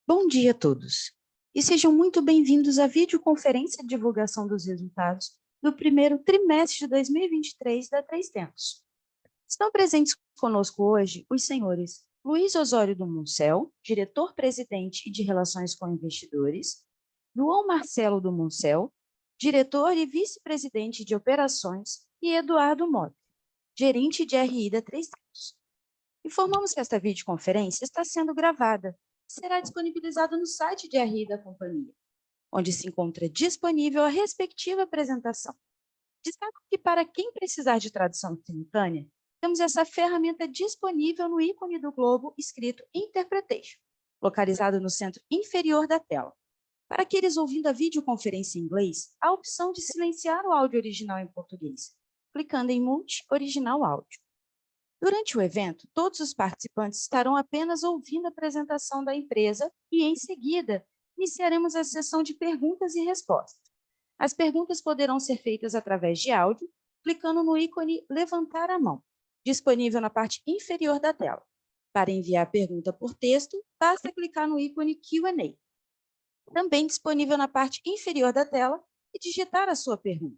Bom dia a todos e sejam muito bem-vindos à videoconferência de divulgação dos resultados do primeiro trimestre de 2023 da 3Tentos. Estão presentes conosco hoje os senhores Luiz Osório do Muncel, diretor-presidente e de Relações com Investidores, João Marcelo do Muncel, diretor e vice-presidente de Operações, e Eduardo Mota, gerente de RI da 3Tentos. Informamos que esta videoconferência está sendo gravada e será disponibilizada no site de RI da companhia, onde se encontra disponível a respectiva apresentação. Destaco que para quem precisar de tradução simultânea, temos essa ferramenta disponível no ícone do globo escrito Interpretation, localizado no centro inferior da tela. Para aqueles ouvindo a videoconferência em inglês, há a opção de silenciar o áudio original em português, clicando em Mute Original Áudio. Durante o evento, todos os participantes estarão apenas ouvindo a apresentação da empresa e, em seguida, iniciaremos a sessão de perguntas e respostas. As perguntas poderão ser feitas através de áudio, clicando no ícone Levantar a mão, disponível na parte inferior da tela. Para enviar a pergunta por texto, basta clicar no ícone Q&A, também disponível na parte inferior da tela, e digitar a sua pergunta.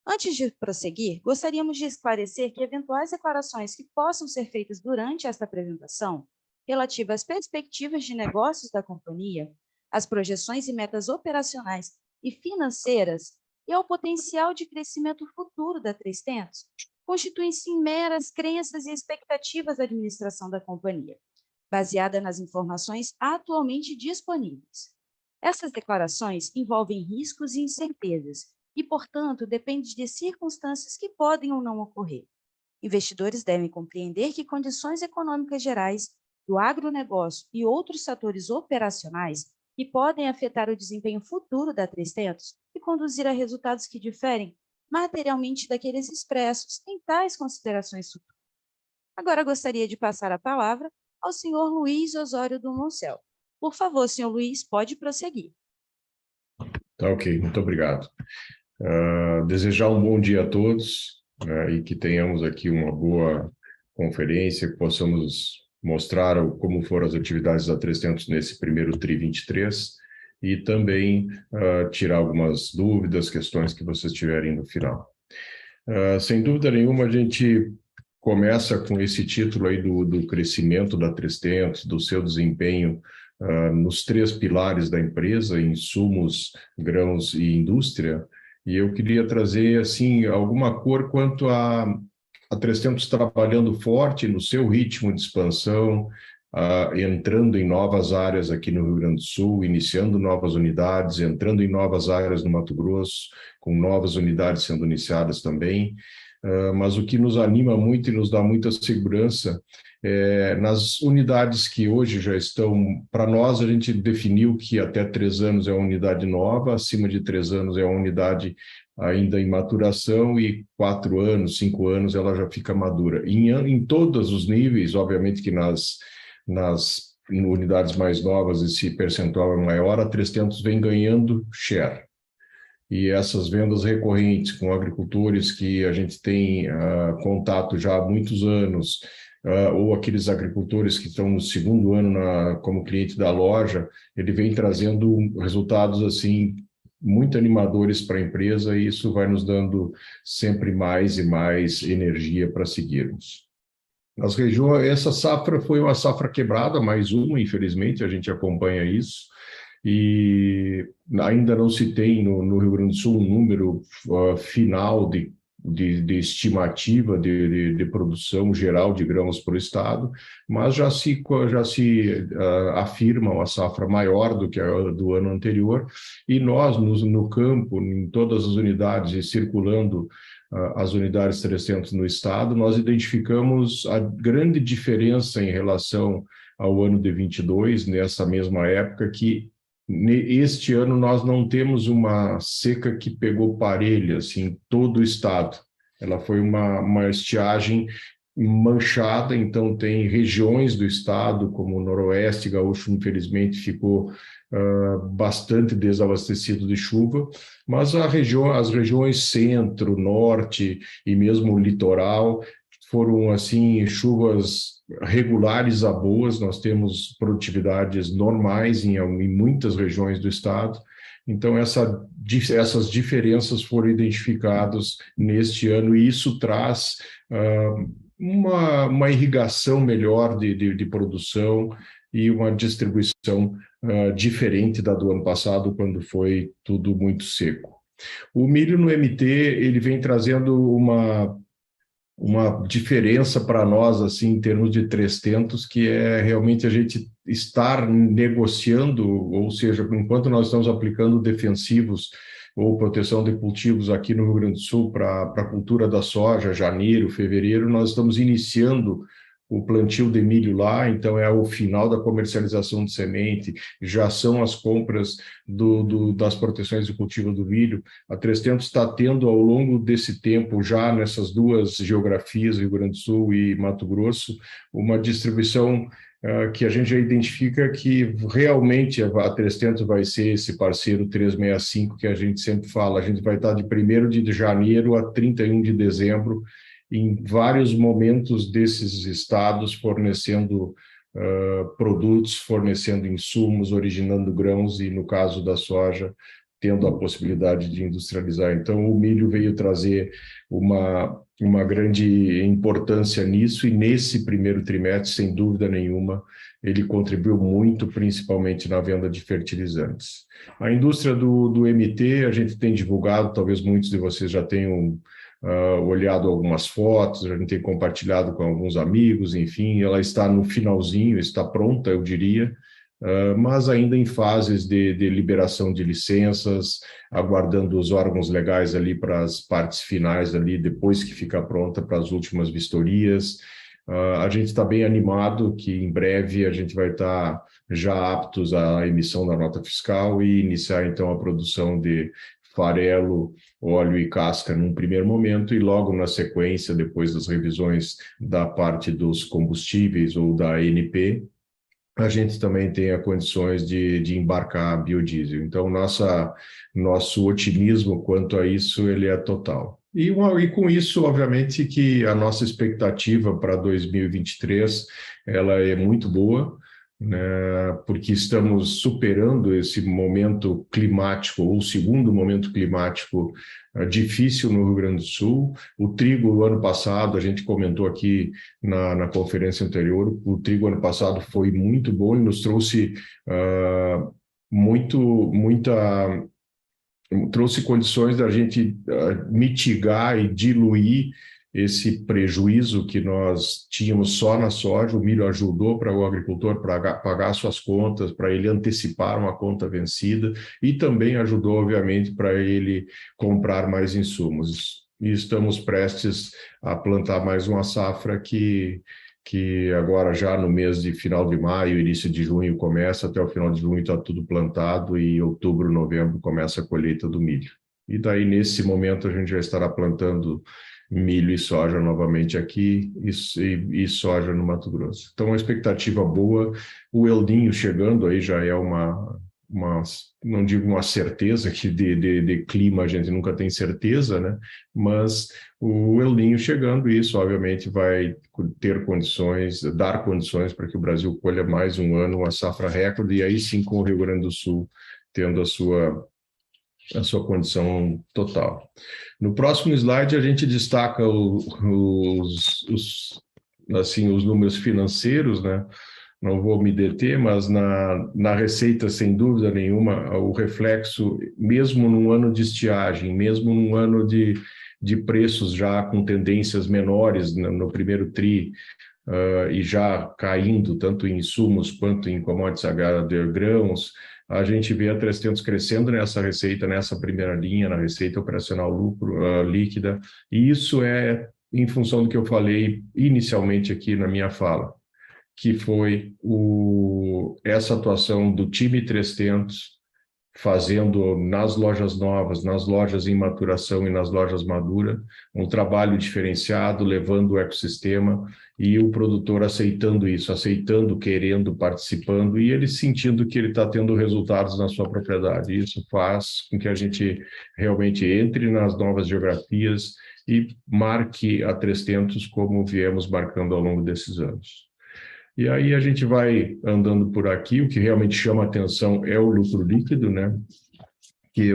Antes de prosseguir, gostaríamos de esclarecer que eventuais declarações que possam ser feitas durante esta apresentação, relativas às perspectivas de negócios da companhia, às projeções e metas operacionais e financeiras e ao potencial de crescimento futuro da 3Tentos, constituem-se em meras crenças e expectativas da administração da companhia, baseada nas informações atualmente disponíveis. Essas declarações envolvem riscos e incertezas, e, portanto, depende de circunstâncias que podem ou não ocorrer. Investidores devem compreender que condições econômicas gerais do agronegócio e outros fatores operacionais que podem afetar o desempenho futuro da 3Tentos e conduzir a resultados que diferem materialmente daqueles expressos em tais considerações futuras. Agora gostaria de passar a palavra ao senhor Luiz Osório do Muncel. Por favor, senhor Luiz, pode prosseguir. Tá, ok, muito obrigado. Desejar um bom dia a todos e que tenhamos aqui uma boa conferência, que possamos mostrar como foram as atividades da 3Tentos nesse primeiro TRI 23 e também tirar algumas dúvidas, questões que vocês tiverem no final. Sem dúvida nenhuma, a gente começa com esse título aí do crescimento da 3Tentos, do seu desempenho nos três pilares da empresa, insumos, grãos e indústria. E eu queria trazer, assim, alguma cor quanto a 3Tentos trabalhando forte no seu ritmo de expansão, entrando em novas áreas aqui no Rio Grande do Sul, iniciando novas unidades, entrando em novas áreas no Mato Grosso, com novas unidades sendo iniciadas também. Mas o que nos anima muito e nos dá muita segurança nas unidades que hoje já estão, para nós, a gente definiu que até 3 anos é uma unidade nova, acima de 3 anos é uma unidade ainda em maturação e 4 anos, 5 anos ela já fica madura. Em todos os níveis, obviamente que nas unidades mais novas esse percentual é maior, a 3Tentos vem ganhando share. E essas vendas recorrentes com agricultores que a gente tem contato já há muitos anos, ou aqueles agricultores que estão no segundo ano como cliente da loja, ele vem trazendo resultados assim muito animadores para a empresa e isso vai nos dando sempre mais e mais energia para seguirmos. As regiões, essa safra foi uma safra quebrada, mais uma, infelizmente, a gente acompanha isso. E ainda não se tem no Rio Grande do Sul um número final de estimativa de produção geral de grãos para o estado, mas já se afirma uma safra maior do que a do ano anterior, e nós, no campo, em todas as unidades e circulando as unidades 300 no estado, nós identificamos a grande diferença em relação ao ano de 22, nessa mesma época, que este ano nós não temos uma seca que pegou parelha, assim, em todo o estado. Ela foi uma estiagem manchada, então tem regiões do estado, como o Noroeste Gaúcho, infelizmente, ficou bastante desabastecido de chuva, mas as regiões centro, norte e mesmo o litoral foram assim chuvas regulares a boas, nós temos produtividades normais em muitas regiões do estado, então essas diferenças foram identificadas neste ano e isso traz uma irrigação melhor de produção e uma distribuição diferente da do ano passado, quando foi tudo muito seco. O milho no MT, ele vem trazendo uma diferença para nós, assim, em termos de 300, que é realmente a gente estar negociando, ou seja, enquanto nós estamos aplicando defensivos ou proteção de cultivos aqui no Rio Grande do Sul para a cultura da soja, janeiro, fevereiro, nós estamos iniciando o plantio de milho lá, então é o final da comercialização de semente, já são as compras das proteções de cultivo do milho. A 300 está tendo, ao longo desse tempo, já nessas duas geografias, Rio Grande do Sul e Mato Grosso, uma distribuição que a gente já identifica que realmente a 300 vai ser esse parceiro 365 que a gente sempre fala. A gente vai estar de 1º de janeiro a 31 de dezembro, em vários momentos desses estados, fornecendo produtos, fornecendo insumos, originando grãos e, no caso da soja, tendo a possibilidade de industrializar. Então, o milho veio trazer uma grande importância nisso, e nesse primeiro trimestre, sem dúvida nenhuma, ele contribuiu muito, principalmente na venda de fertilizantes. A indústria do MT, a gente tem divulgado, talvez muitos de vocês já tenham olhado algumas fotos, a gente tem compartilhado com alguns amigos, enfim, ela está no finalzinho, está pronta, eu diria, mas ainda em fases de liberação de licenças, aguardando os órgãos legais ali para as partes finais ali, depois que fica pronta para as últimas vistorias. A gente está bem animado que em breve a gente vai estar já aptos à emissão da nota fiscal e iniciar então a produção de farelo, óleo e casca num primeiro momento, e logo na sequência, depois das revisões da parte dos combustíveis ou da ANP, a gente também tenha condições de embarcar biodiesel. Então, nosso otimismo quanto a isso, ele é total. E com isso, obviamente, que a nossa expectativa para 2023, ela é muito boa, né, porque estamos superando esse momento climático, ou o segundo momento climático difícil no Rio Grande do Sul. O trigo, o ano passado, a gente comentou aqui na conferência anterior, o trigo ano passado foi muito bom e nos trouxe trouxe condições da gente mitigar e diluir esse prejuízo que nós tínhamos só na soja. O milho ajudou para o agricultor para pagar suas contas, para ele antecipar uma conta vencida, e também ajudou, obviamente, para ele comprar mais insumos. E estamos prestes a plantar mais uma safra que agora já no mês de final de maio, início de junho começa, até o final de junho está tudo plantado, e outubro, novembro começa a colheita do milho. E daí, nesse momento, a gente já estará plantando milho e soja novamente aqui, e soja no Mato Grosso. Então, uma expectativa boa. O El Niño chegando aí já é não digo uma certeza, que de clima a gente nunca tem certeza, né? Mas o El Niño chegando, isso obviamente vai dar condições para que o Brasil colha mais um ano uma safra recorde, e aí sim com o Rio Grande do Sul tendo a sua condição total. No próximo slide, a gente destaca os números financeiros, né? Não vou me deter, mas na receita, sem dúvida nenhuma, o reflexo, mesmo num ano de estiagem, mesmo num ano de preços já com tendências menores no primeiro TRI, e já caindo tanto em insumos quanto em commodities de grãos, a gente vê a 300 crescendo nessa receita, nessa primeira linha, na receita operacional lucro líquida, e isso é em função do que eu falei inicialmente aqui na minha fala, que foi essa atuação do time 300, fazendo nas lojas novas, nas lojas em maturação e nas lojas maduras, um trabalho diferenciado, levando o ecossistema, e o produtor aceitando isso, aceitando, querendo, participando, e ele sentindo que ele está tendo resultados na sua propriedade. Isso faz com que a gente realmente entre nas novas geografias, e marque a 300 como viemos marcando ao longo desses anos. E aí a gente vai andando por aqui, o que realmente chama a atenção é o lucro líquido, né? Que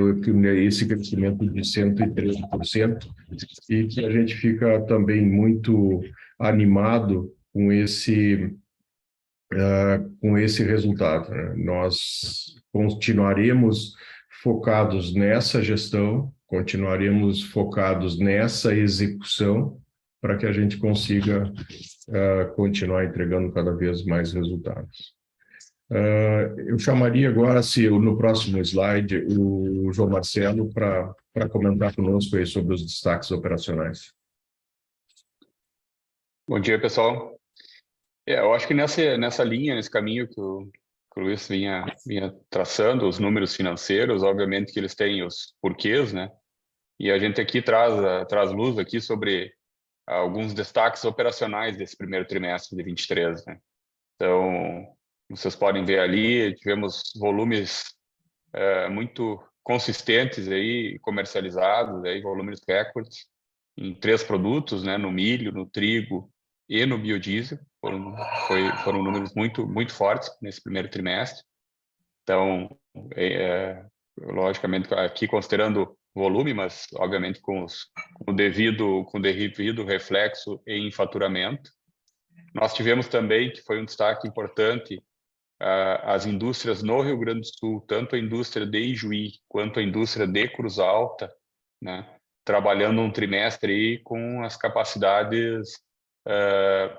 esse crescimento de 113%, e que a gente fica também muito animado com esse resultado, né? Nós continuaremos focados nessa gestão, continuaremos focados nessa execução, para que a gente consiga continuar entregando cada vez mais resultados. Eu chamaria agora, se no próximo slide, o João Marcelo para comentar conosco aí sobre os destaques operacionais. Bom dia, pessoal. Eu acho que nessa linha, nesse caminho que o Luiz vinha traçando, os números financeiros, obviamente que eles têm os porquês, né? E a gente aqui traz luz aqui sobre alguns destaques operacionais desse primeiro trimestre de 23, né? Então, vocês podem ver ali, tivemos volumes muito consistentes aí, comercializados, aí, volumes recordes em 3 produtos, né? No milho, no trigo e no biodiesel. Foram números muito fortes nesse primeiro trimestre. Então, logicamente, aqui considerando volume, mas obviamente com o devido reflexo em faturamento. Nós tivemos também, que foi um destaque importante, as indústrias no Rio Grande do Sul, tanto a indústria de Ijuí quanto a indústria de Cruz Alta, né, trabalhando um trimestre aí com as capacidades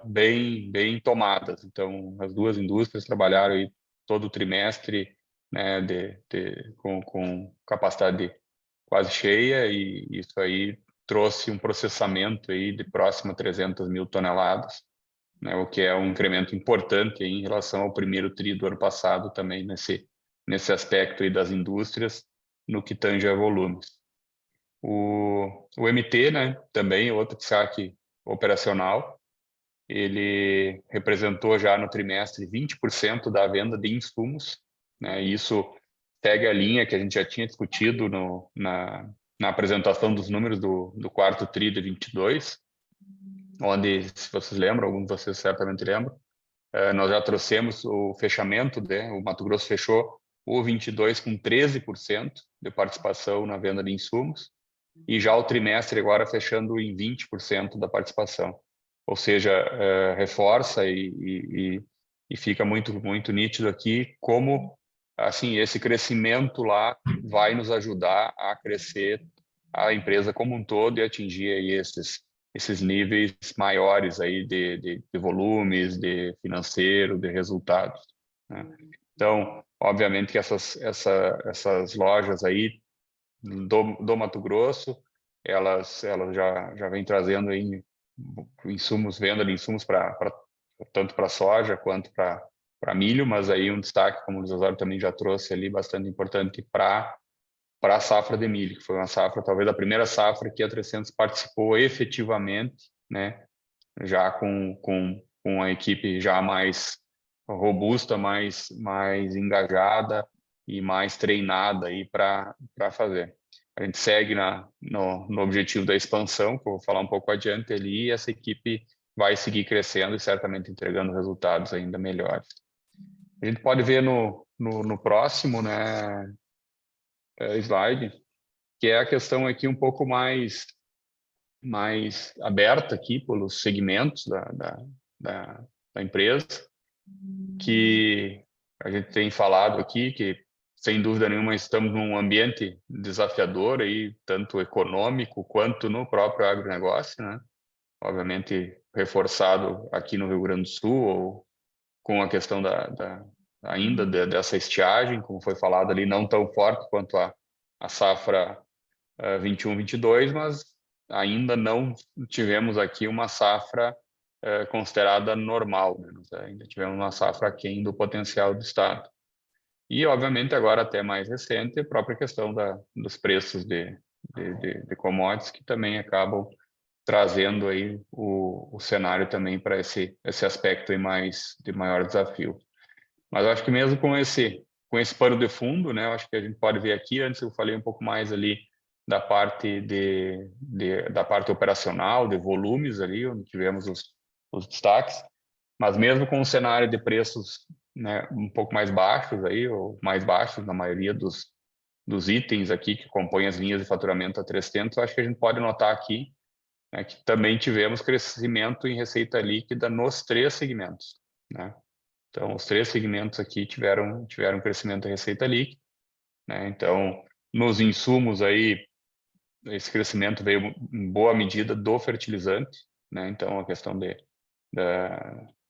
bem tomadas. Então, as duas indústrias trabalharam aí todo o trimestre, né, com capacidade quase cheia, e isso aí trouxe um processamento aí de próximo a 300 mil toneladas, né, o que é um incremento importante aí em relação ao primeiro tri do ano passado, também nesse aspecto aí das indústrias, no que tange a volumes. O MT, né, também outro destaque operacional, ele representou já no trimestre 20% da venda de insumos, né, e isso segue a linha que a gente já tinha discutido na apresentação dos números do quarto tri de 22, onde, se vocês lembram, alguns de vocês certamente lembram, nós já trouxemos o fechamento, o Mato Grosso fechou o 22 com 13% de participação na venda de insumos, e já o trimestre agora fechando em 20% da participação. Ou seja, reforça e fica muito nítido aqui como assim, esse crescimento lá vai nos ajudar a crescer a empresa como um todo e atingir aí esses níveis maiores aí de volumes, de financeiro, de resultados, né? Então, obviamente que essas lojas aí do Mato Grosso, elas já vêm trazendo aí venda de insumos tanto para soja quanto para milho, mas aí um destaque, como o Luiz Osório também já trouxe ali, bastante importante para a safra de milho, que foi uma safra, talvez a primeira safra que a 300 participou efetivamente, né, já com a equipe já mais robusta, mais engajada e mais treinada aí para fazer. A gente segue no objetivo da expansão, que eu vou falar um pouco adiante ali, e essa equipe vai seguir crescendo e certamente entregando resultados ainda melhores. A gente pode ver no próximo, né, slide, que é a questão aqui um pouco mais aberta aqui pelos segmentos da empresa, que a gente tem falado aqui, que sem dúvida nenhuma estamos num ambiente desafiador aí, tanto econômico quanto no próprio agronegócio, né? Obviamente reforçado aqui no Rio Grande do Sul, ou com a questão ainda dessa estiagem, como foi falado ali, não tão forte quanto a safra 21-22, mas ainda não tivemos aqui uma safra considerada normal, né? Ainda tivemos uma safra aquém do potencial do estado. E, obviamente, agora até mais recente, a própria questão dos preços de commodities, que também acabam trazendo aí o cenário também para esse aspecto aí de maior desafio. Mas eu acho que mesmo com esse pano de fundo, né, eu acho que a gente pode ver aqui, antes eu falei um pouco mais ali da parte da parte operacional, de volumes ali, onde tivemos os destaques, mas mesmo com um cenário de preços, né, um pouco mais baixos aí, ou mais baixos na maioria dos itens aqui que compõem as linhas de faturamento a 300, acho que a gente pode notar aqui, né, que também tivemos crescimento em receita líquida nos 3 segmentos, né? Então, os 3 segmentos aqui tiveram crescimento em receita líquida, né? Então, nos insumos aí, esse crescimento veio em boa medida do fertilizante, né? Então, a questão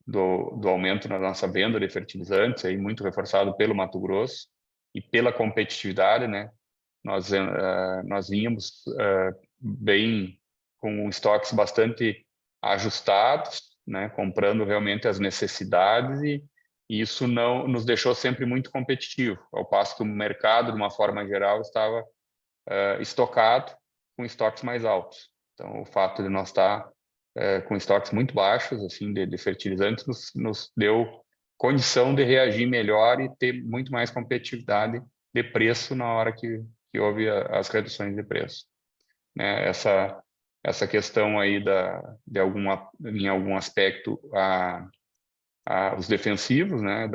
do aumento na nossa venda de fertilizantes, aí muito reforçado pelo Mato Grosso e pela competitividade, né? Nós vínhamos bem com estoques bastante ajustados, né? Comprando realmente as necessidades e isso não nos deixou sempre muito competitivo, ao passo que o mercado, de uma forma geral, estava estocado com estoques mais altos. Então, o fato de nós estar com estoques muito baixos, assim, de fertilizantes, nos deu condição de reagir melhor e ter muito mais competitividade de preço na hora que houve as reduções de preço, né? Essa questão aí em algum aspecto os defensivos, né,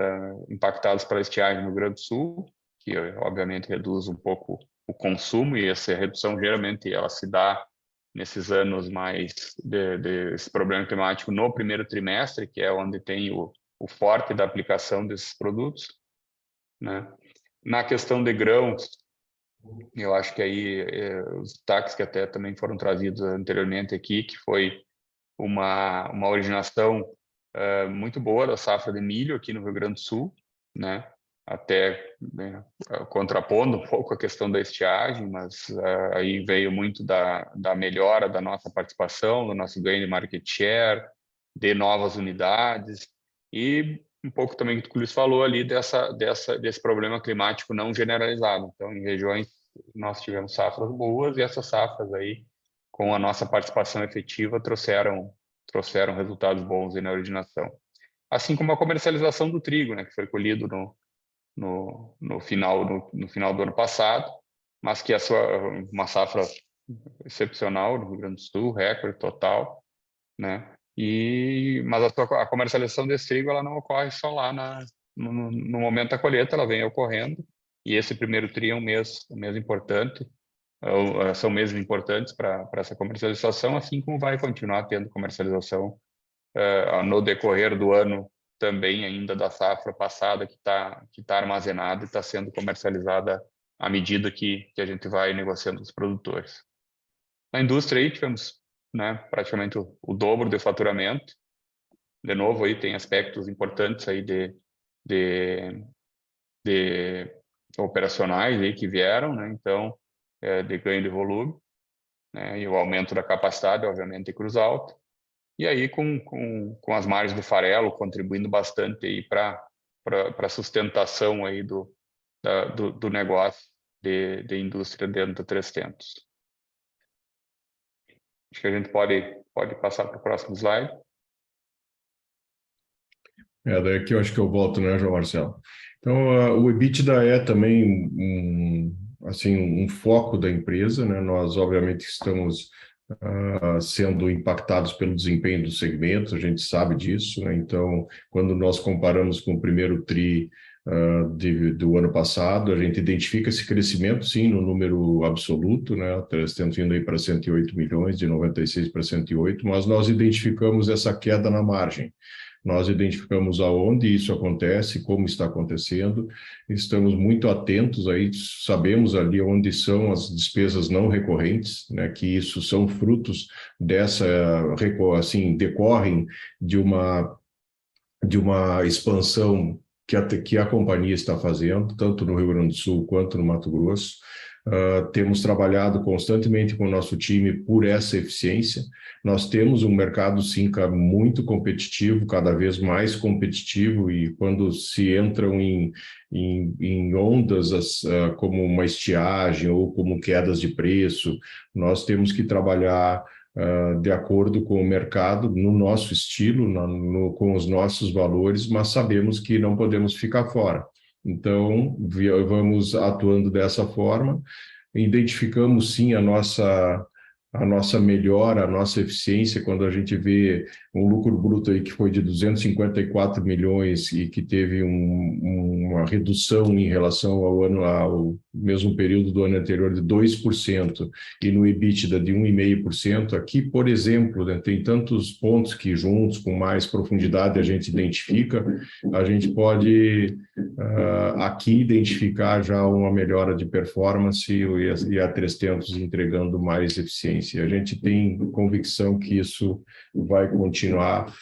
impactados pela estiagem no Rio Grande do Sul, que obviamente reduz um pouco o consumo, e essa redução geralmente ela se dá nesses anos mais desse problema climático no primeiro trimestre, que é onde tem o forte da aplicação desses produtos, né? Na questão de grãos, eu acho que aí os destaques que até também foram trazidos anteriormente aqui, que foi uma originação muito boa da safra de milho aqui no Rio Grande do Sul, né? Até, né, contrapondo um pouco a questão da estiagem, mas aí veio muito da melhora da nossa participação, do nosso ganho de market share, de novas unidades e um pouco também que o Luiz falou ali desse problema climático não generalizado. Então, em regiões nós tivemos safras boas e essas safras aí, com a nossa participação efetiva, trouxeram resultados bons aí na originação. Assim como a comercialização do trigo, né, que foi colhido no final do ano passado, mas que uma safra excepcional no Rio Grande do Sul, recorde total, né? Mas a comercialização desse trigo ela não ocorre só lá no momento da colheita, ela vem ocorrendo, e esse primeiro tri é um mês importante, são meses importantes para essa comercialização, assim como vai continuar tendo comercialização no decorrer do ano também ainda da safra passada que tá armazenada e está sendo comercializada à medida que a gente vai negociando com os produtores. Na indústria aí tivemos, né, praticamente o dobro de faturamento. De novo aí tem aspectos importantes aí de operacionais aí que vieram, né? Então de ganho de volume, né? E o aumento da capacidade, obviamente, de cruz alta. E aí com as margens do farelo contribuindo bastante aí para a sustentação aí do negócio de indústria dentro do 300. Acho que a gente pode passar para o próximo slide. Daqui eu acho que eu volto, né, João Marcelo? Então, o EBITDA é também um foco da empresa, né? Nós, obviamente, estamos sendo impactados pelo desempenho dos segmentos, a gente sabe disso, né? Então, quando nós comparamos com o primeiro TRI do ano passado, a gente identifica esse crescimento, sim, no número absoluto, né? Estamos indo aí para 108 milhões, de 96 para 108, mas nós identificamos essa queda na margem. Nós identificamos aonde isso acontece, como está acontecendo, estamos muito atentos aí, sabemos ali onde são as despesas não recorrentes, né, que isso são frutos decorrem de uma expansão que a companhia está fazendo, tanto no Rio Grande do Sul quanto no Mato Grosso. Temos trabalhado constantemente com o nosso time por essa eficiência. Nós temos um mercado, sim, muito competitivo, cada vez mais competitivo, e quando se entram em ondas como uma estiagem ou como quedas de preço, nós temos que trabalhar de acordo com o mercado, no nosso estilo, com os nossos valores, mas sabemos que não podemos ficar fora. Então, vamos atuando dessa forma. identificamos sim a nossa melhora, a nossa eficiência, quando a gente vê um lucro bruto aí que foi de 254 milhões e que teve uma redução em relação ao mesmo período do ano anterior de 2% e no EBITDA de 1,5%. Aqui, por exemplo, né, tem tantos pontos que juntos, com mais profundidade, a gente identifica, a gente pode aqui identificar já uma melhora de performance e a 300 entregando mais eficiência. A gente tem convicção que isso vai continuar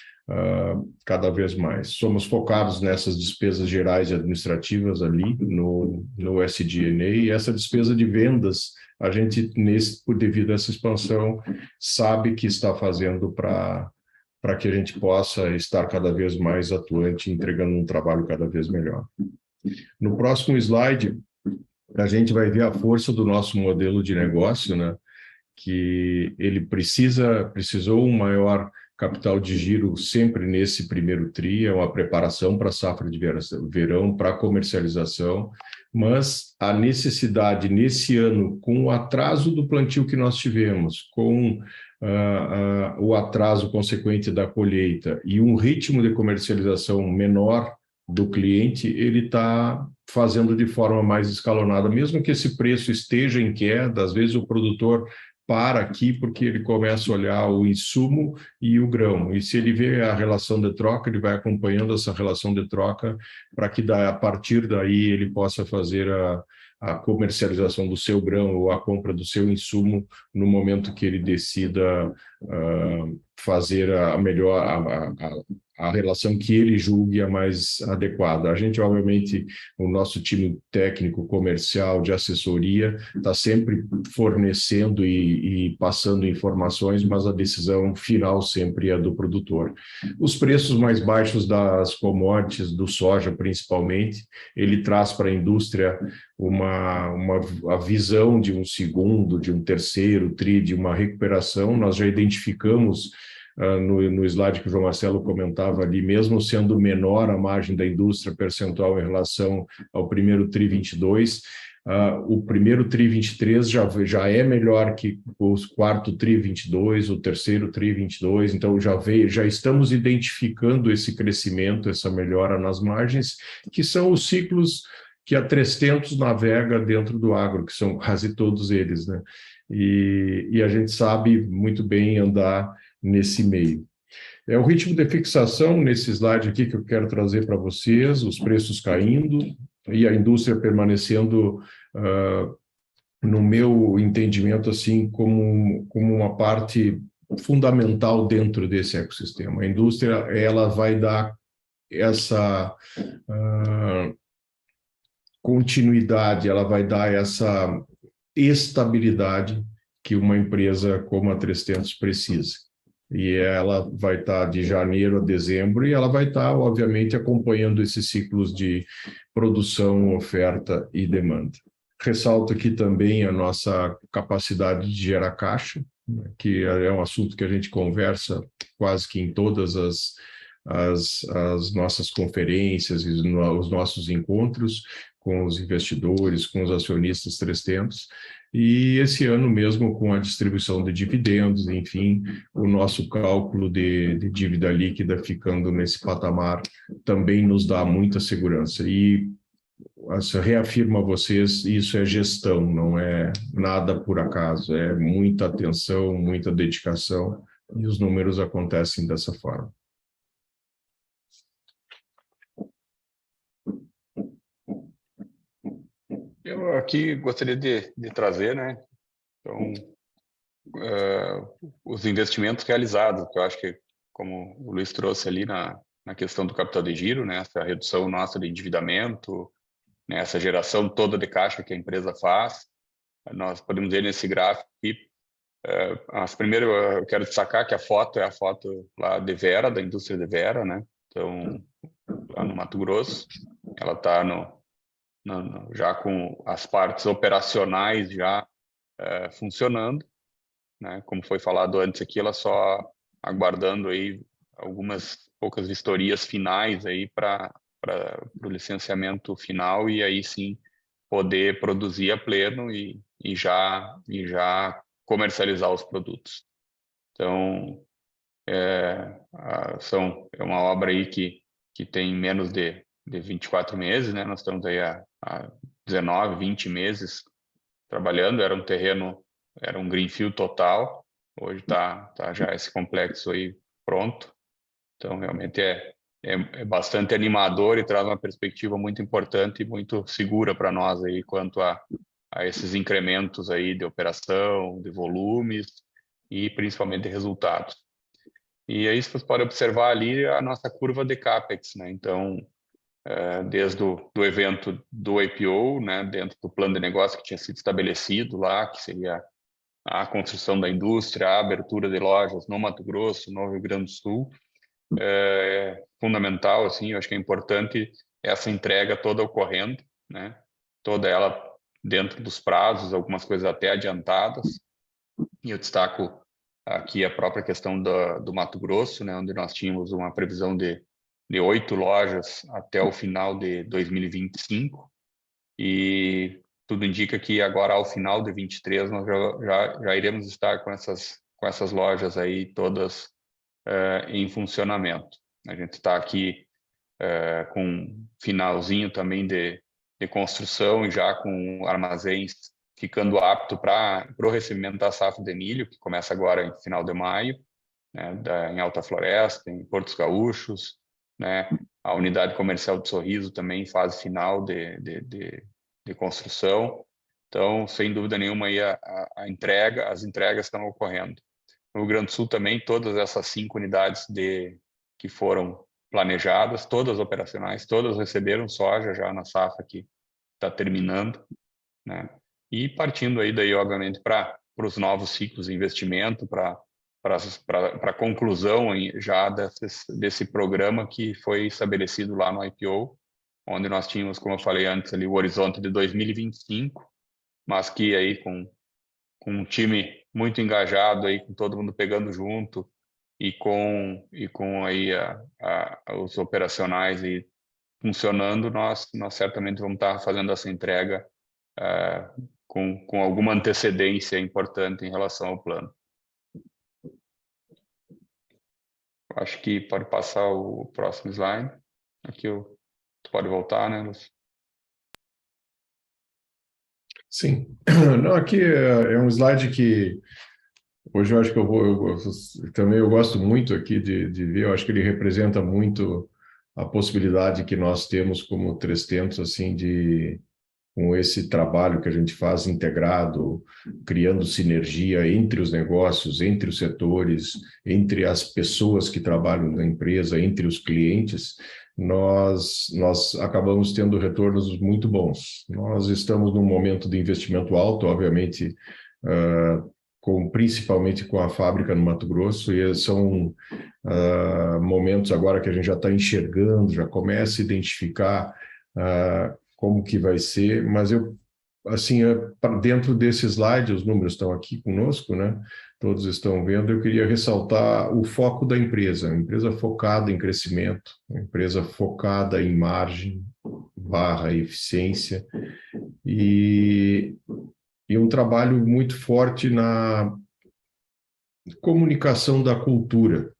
cada vez mais. Somos focados nessas despesas gerais e administrativas ali no SG&A, e essa despesa de vendas, a gente, devido a essa expansão, sabe que está fazendo para que a gente possa estar cada vez mais atuante, entregando um trabalho cada vez melhor. No próximo slide, a gente vai ver a força do nosso modelo de negócio, né? Que ele precisou um maior capital de giro sempre nesse primeiro TRI, é uma preparação para a safra de verão, para a comercialização, mas a necessidade nesse ano, com o atraso do plantio que nós tivemos, com o atraso consequente da colheita e um ritmo de comercialização menor do cliente, ele está fazendo de forma mais escalonada, mesmo que esse preço esteja em queda, às vezes o produtor para aqui porque ele começa a olhar o insumo e o grão, e se ele vê a relação de troca, ele vai acompanhando essa relação de troca para que a partir daí ele possa fazer a comercialização do seu grão ou a compra do seu insumo no momento que ele decida fazer a melhor, a relação que ele julgue a mais adequada. A gente, obviamente, o nosso time técnico, comercial, de assessoria, está sempre fornecendo e passando informações, mas a decisão final sempre é do produtor. Os preços mais baixos das commodities, do soja principalmente, ele traz para a indústria a visão de um segundo, de um terceiro TRI, de uma recuperação. Nós já identificamos no slide que o João Marcelo comentava ali, mesmo sendo menor a margem da indústria percentual em relação ao primeiro TRI 22, o primeiro TRI 23 já é melhor que o quarto TRI 22, o terceiro TRI 22, então já estamos identificando esse crescimento, essa melhora nas margens, que são os ciclos que a 300 navega dentro do agro, que são quase todos eles, né? E a gente sabe muito bem andar nesse meio. É o ritmo de fixação, nesse slide aqui que eu quero trazer para vocês, os preços caindo e a indústria permanecendo, no meu entendimento, assim, como uma parte fundamental dentro desse ecossistema. A indústria, ela vai dar essa continuidade, ela vai dar essa estabilidade que uma empresa como a 300 precisa. E ela vai estar de janeiro a dezembro e ela vai estar, obviamente, acompanhando esses ciclos de produção, oferta e demanda. Ressalto aqui também a nossa capacidade de gerar caixa, que é um assunto que a gente conversa quase que em todas as nossas conferências e os nossos encontros com os investidores, com os acionistas 300, e esse ano mesmo com a distribuição de dividendos, enfim, o nosso cálculo de dívida líquida ficando nesse patamar também nos dá muita segurança. E reafirmo a vocês, isso é gestão, não é nada por acaso, é muita atenção, muita dedicação, e os números acontecem dessa forma. Eu aqui gostaria de trazer, né? Então, os investimentos realizados, que eu acho que, como o Luiz trouxe ali na questão do capital de giro, né? Essa redução nossa de endividamento, né? Essa geração toda de caixa que a empresa faz, nós podemos ver nesse gráfico aqui. Primeiro, eu quero destacar que a foto é a foto lá de Vera, da indústria de Vera, né? Então, lá no Mato Grosso, ela está já com as partes operacionais já funcionando, né? Como foi falado antes aqui, ela só aguardando aí algumas poucas vistorias finais aí para o licenciamento final e aí sim poder produzir a pleno e e já comercializar os produtos. Então, é uma obra aí que tem menos de 24 meses, né? Nós estamos aí há 19, 20 meses trabalhando. Era um terreno, era um greenfield total. Hoje tá já esse complexo aí pronto. Então, realmente é bastante animador e traz uma perspectiva muito importante e muito segura para nós aí quanto a esses incrementos aí de operação, de volumes e principalmente de resultados. E aí vocês podem observar ali a nossa curva de CAPEX, né? Então, desde do evento do IPO, né, dentro do plano de negócio que tinha sido estabelecido lá, que seria a construção da indústria, a abertura de lojas no Mato Grosso, no Rio Grande do Sul, é fundamental, assim, eu acho que é importante essa entrega toda ocorrendo, né? Toda ela dentro dos prazos, algumas coisas até adiantadas. E eu destaco aqui a própria questão do Mato Grosso, né, onde nós tínhamos uma previsão de 8 lojas até o final de 2025, e tudo indica que agora, ao final de 23, nós já iremos estar com essas lojas aí todas em funcionamento. A gente está aqui com um finalzinho também de construção e já com armazéns ficando apto para o recebimento da safra de milho, que começa agora em final de maio, né, em Alta Floresta, em Portos Gaúchos, né, a unidade comercial de Sorriso também em fase final de construção. Então, sem dúvida nenhuma, aí as entregas estão ocorrendo. No Rio Grande do Sul também, todas essas 5 unidades que foram planejadas, todas operacionais, todas receberam soja já na safra que está terminando, né? E partindo aí daí, obviamente, para os novos ciclos de investimento, para a conclusão já desse programa que foi estabelecido lá no IPO, onde nós tínhamos, como eu falei antes, ali o horizonte de 2025, mas que aí com um time muito engajado aí, com todo mundo pegando junto e com aí os operacionais aí funcionando, nós certamente vamos estar fazendo essa entrega com alguma antecedência importante em relação ao plano. Acho que pode passar o próximo slide. Aqui tu pode voltar, né, Lúcio? Sim. Não, aqui é um slide que hoje eu acho que também eu gosto muito aqui de ver. Eu acho que ele representa muito a possibilidade que nós temos como 3tentos, assim, com esse trabalho que a gente faz integrado, criando sinergia entre os negócios, entre os setores, entre as pessoas que trabalham na empresa, entre os clientes, nós acabamos tendo retornos muito bons. Nós estamos num momento de investimento alto, obviamente, principalmente com a fábrica no Mato Grosso, e são momentos agora que a gente já está enxergando, já começa a identificar como que vai ser, mas dentro desse slide, os números estão aqui conosco, né? Todos estão vendo. Eu queria ressaltar o foco da empresa, uma empresa focada em crescimento, uma empresa focada em margem / eficiência e um trabalho muito forte na comunicação da cultura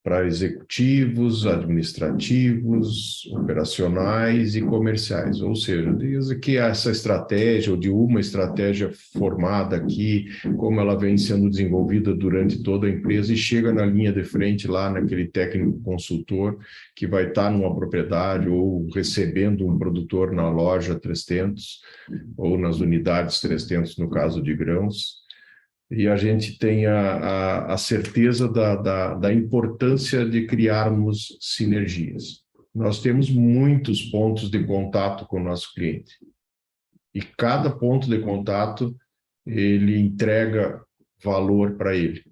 para executivos, administrativos, operacionais e comerciais. Ou seja, desde que essa estratégia, ou de uma estratégia formada aqui, como ela vem sendo desenvolvida durante toda a empresa e chega na linha de frente lá naquele técnico consultor que vai estar numa propriedade ou recebendo um produtor na loja 3tentos ou nas unidades 3tentos no caso de grãos. E a gente tem a certeza da importância de criarmos sinergias. Nós temos muitos pontos de contato com o nosso cliente. E cada ponto de contato, ele entrega valor para ele.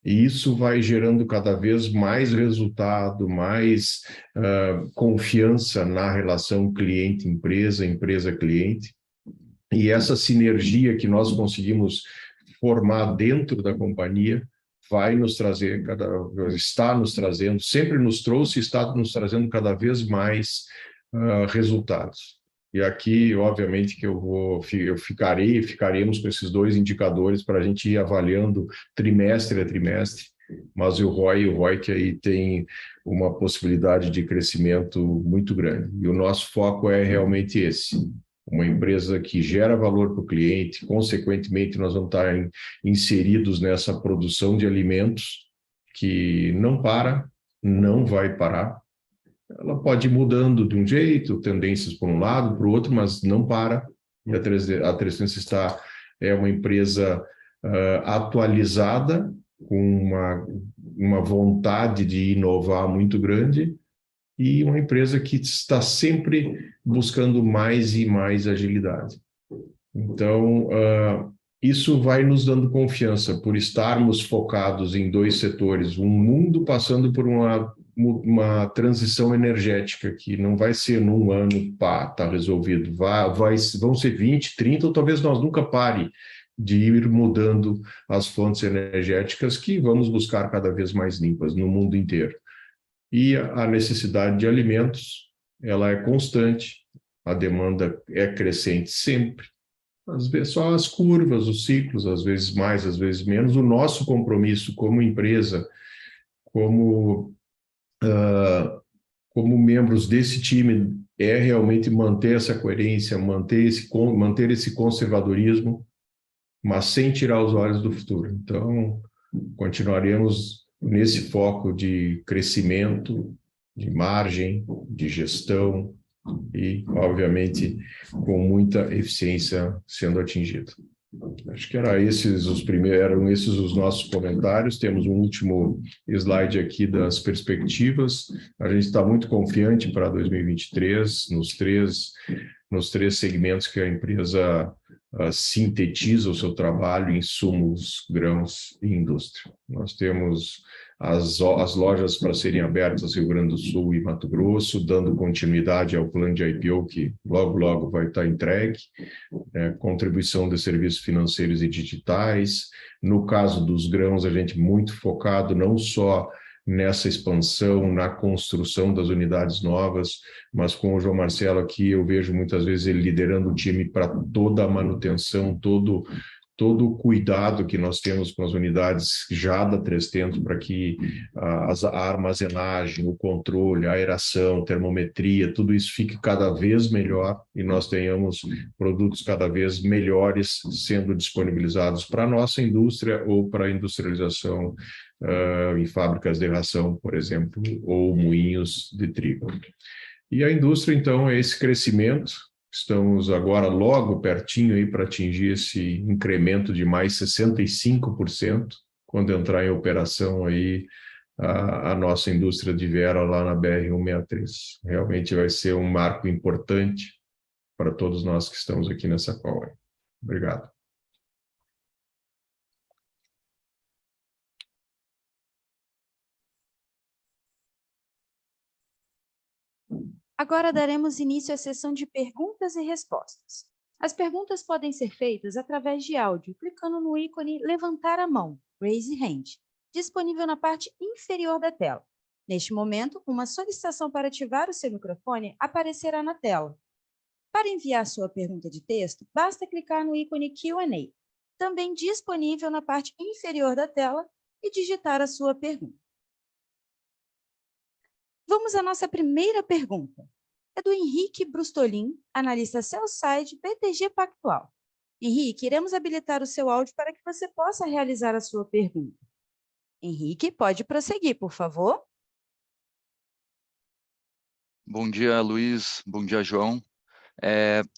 E isso vai gerando cada vez mais resultado, mais confiança na relação cliente-empresa, empresa-cliente. E essa sinergia que nós conseguimos formar dentro da companhia vai nos trazer, está nos trazendo, sempre nos trouxe e está nos trazendo cada vez mais resultados. E aqui, obviamente, que ficaremos com esses dois indicadores para a gente ir avaliando trimestre a trimestre, mas o ROIC aí tem uma possibilidade de crescimento muito grande. E o nosso foco é realmente esse. Uma empresa que gera valor para o cliente, consequentemente, nós vamos estar inseridos nessa produção de alimentos que não para, não vai parar. Ela pode ir mudando de um jeito, tendências para um lado, para o outro, mas não para. E a 360 é uma empresa atualizada, com uma vontade de inovar muito grande, e uma empresa que está sempre buscando mais e mais agilidade. Então, isso vai nos dando confiança por estarmos focados em dois setores, um mundo passando por uma transição energética que não vai ser num ano, pá, está resolvido. Vão ser 20, 30, ou talvez nós nunca pare de ir mudando as fontes energéticas que vamos buscar cada vez mais limpas no mundo inteiro. E a necessidade de alimentos, ela é constante, a demanda é crescente sempre. Às vezes só as curvas, os ciclos, às vezes mais, às vezes menos. O nosso compromisso como empresa, como membros desse time, é realmente manter essa coerência, manter esse conservadorismo, mas sem tirar os olhos do futuro. Então, continuaremos nesse foco de crescimento, de margem, de gestão e, obviamente, com muita eficiência sendo atingido. Acho que eram esses os nossos comentários. Temos um último slide aqui das perspectivas. A gente está muito confiante para 2023 nos três segmentos que a empresa sintetiza o seu trabalho: insumos, grãos e indústria. Nós temos as lojas para serem abertas no Rio Grande do Sul e Mato Grosso, dando continuidade ao plano de IPO que logo, logo vai estar entregue, contribuição de serviços financeiros e digitais. No caso dos grãos, a gente muito focado não só nessa expansão, na construção das unidades novas, mas com o João Marcelo aqui, eu vejo muitas vezes ele liderando o time para toda a manutenção, todo o cuidado que nós temos com as unidades já da 300 para que a armazenagem, o controle, a aeração, termometria, tudo isso fique cada vez melhor e nós tenhamos produtos cada vez melhores sendo disponibilizados para a nossa indústria ou para a industrialização em fábricas de ração, por exemplo, ou moinhos de trigo. E a indústria, então, é esse crescimento. Estamos agora logo pertinho aí para atingir esse incremento de mais 65%, quando entrar em operação aí a nossa indústria de Vera lá na BR-163. Realmente vai ser um marco importante para todos nós que estamos aqui nessa call. Obrigado. Agora daremos início à sessão de perguntas e respostas. As perguntas podem ser feitas através de áudio, clicando no ícone Levantar a mão, Raise Hand, disponível na parte inferior da tela. Neste momento, uma solicitação para ativar o seu microfone aparecerá na tela. Para enviar sua pergunta de texto, basta clicar no ícone Q&A, também disponível na parte inferior da tela, e digitar a sua pergunta. Vamos à nossa primeira pergunta. É do Henrique Brustolin, analista sell-side BTG Pactual. Henrique, iremos habilitar o seu áudio para que você possa realizar a sua pergunta. Henrique, pode prosseguir, por favor. Bom dia, Luiz. Bom dia, João.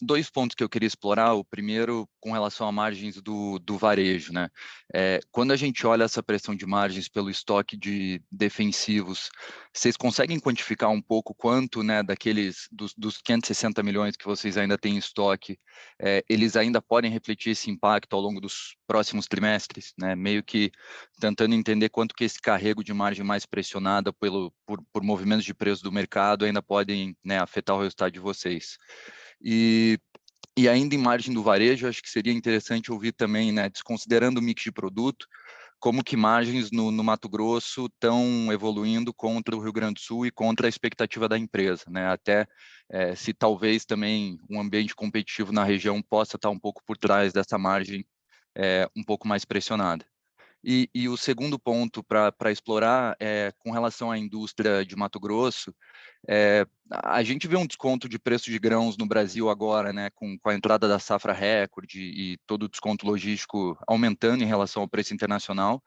Dois pontos que eu queria explorar. O primeiro, com relação a margens do varejo, né? Quando a gente olha essa pressão de margens pelo estoque de defensivos, vocês conseguem quantificar um pouco quanto, né, dos 560 milhões que vocês ainda têm em estoque, eles ainda podem refletir esse impacto ao longo dos próximos trimestres, né? Meio que tentando entender quanto que esse carrego de margem mais pressionada por movimentos de preço do mercado ainda podem, né, afetar o resultado de vocês. E ainda em margem do varejo, acho que seria interessante ouvir também, né, desconsiderando o mix de produto, como que margens no Mato Grosso estão evoluindo contra o Rio Grande do Sul e contra a expectativa da empresa, né? Até se talvez também um ambiente competitivo na região possa estar um pouco por trás dessa margem um pouco mais pressionada. E o segundo ponto para explorar é com relação à indústria de Mato Grosso. A gente vê um desconto de preço de grãos no Brasil agora, né, com a entrada da safra recorde e todo o desconto logístico aumentando em relação ao preço internacional.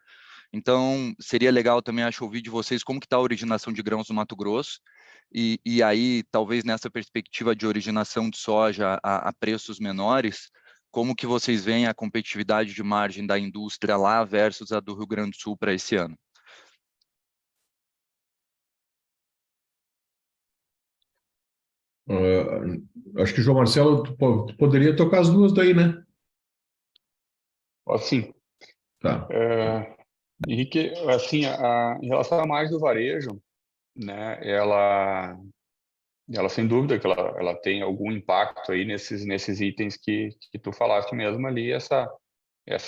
Então, seria legal também, acho, ouvir de vocês como que está a originação de grãos no Mato Grosso, e aí, talvez nessa perspectiva de originação de soja a preços menores, como que vocês veem a competitividade de margem da indústria lá versus a do Rio Grande do Sul para esse ano? Acho que o João Marcelo tu poderia tocar as duas daí, né? Assim, Tá. Henrique, assim, em relação à margem do varejo, né, ela sem dúvida que ela tem algum impacto aí nesses itens que tu falaste mesmo ali, essa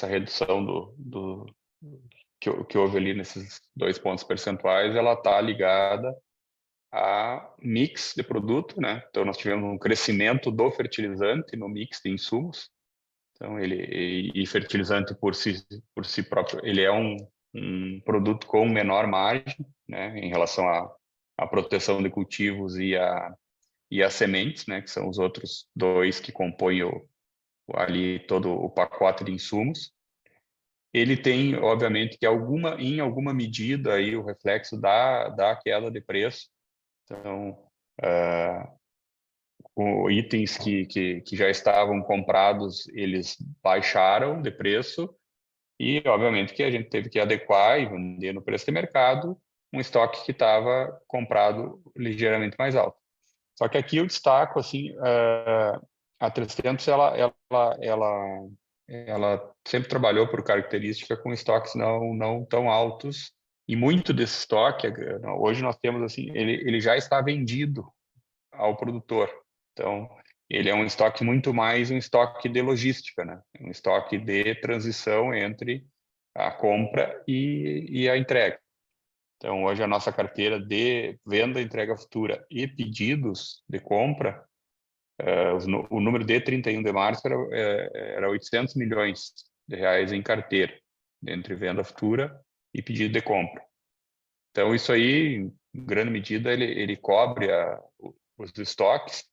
redução que houve ali nesses 2 pontos percentuais, ela está ligada a mix de produto, né? Então nós tivemos um crescimento do fertilizante no mix de insumos. Então e fertilizante por si próprio, ele é um produto com menor margem, né, em relação à proteção de cultivos e as sementes, né, que são os outros dois que compõem ali todo o pacote de insumos. Ele tem, obviamente, que em alguma medida aí o reflexo da queda de preço. Então, itens que já estavam comprados, eles baixaram de preço e, obviamente, que a gente teve que adequar e vender no preço de mercado um estoque que estava comprado ligeiramente mais alto. Só que aqui eu destaco, assim, a 300, ela sempre trabalhou por característica com estoques não tão altos, e muito desse estoque, hoje nós temos, assim, ele já está vendido ao produtor. Então, ele é um estoque muito mais um estoque de logística, né? Um estoque de transição entre a compra e a entrega. Então, hoje a nossa carteira de venda, entrega futura e pedidos de compra, o número de 31 de março era 800 milhões de reais em carteira, entre venda futura e pedido de compra. Então, isso aí, em grande medida, ele cobre os estoques,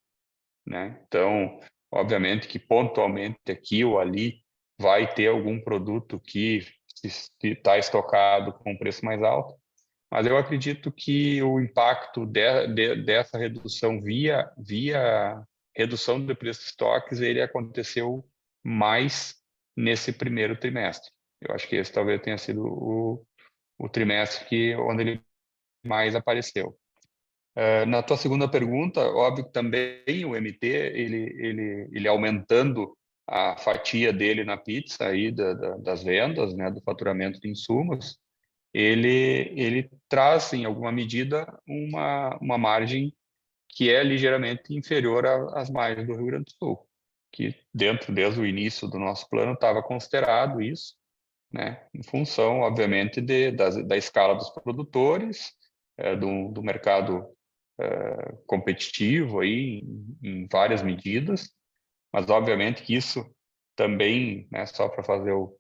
né? Então, obviamente que pontualmente aqui ou ali vai ter algum produto que está estocado com preço mais alto, mas eu acredito que o impacto dessa redução via redução do preço de estoques, ele aconteceu mais nesse primeiro trimestre. Eu acho que esse talvez tenha sido o trimestre onde ele mais apareceu. Na tua segunda pergunta, óbvio que também o MT, ele aumentando a fatia dele na pizza aí das vendas, né, do faturamento de insumos, ele traz, em alguma medida, uma margem que é ligeiramente inferior às margens do Rio Grande do Sul, que desde o início do nosso plano, estava considerado isso, né, em função, obviamente, da escala dos produtores, do mercado competitivo aí, em várias medidas, mas, obviamente, que isso também, né, só para fazer o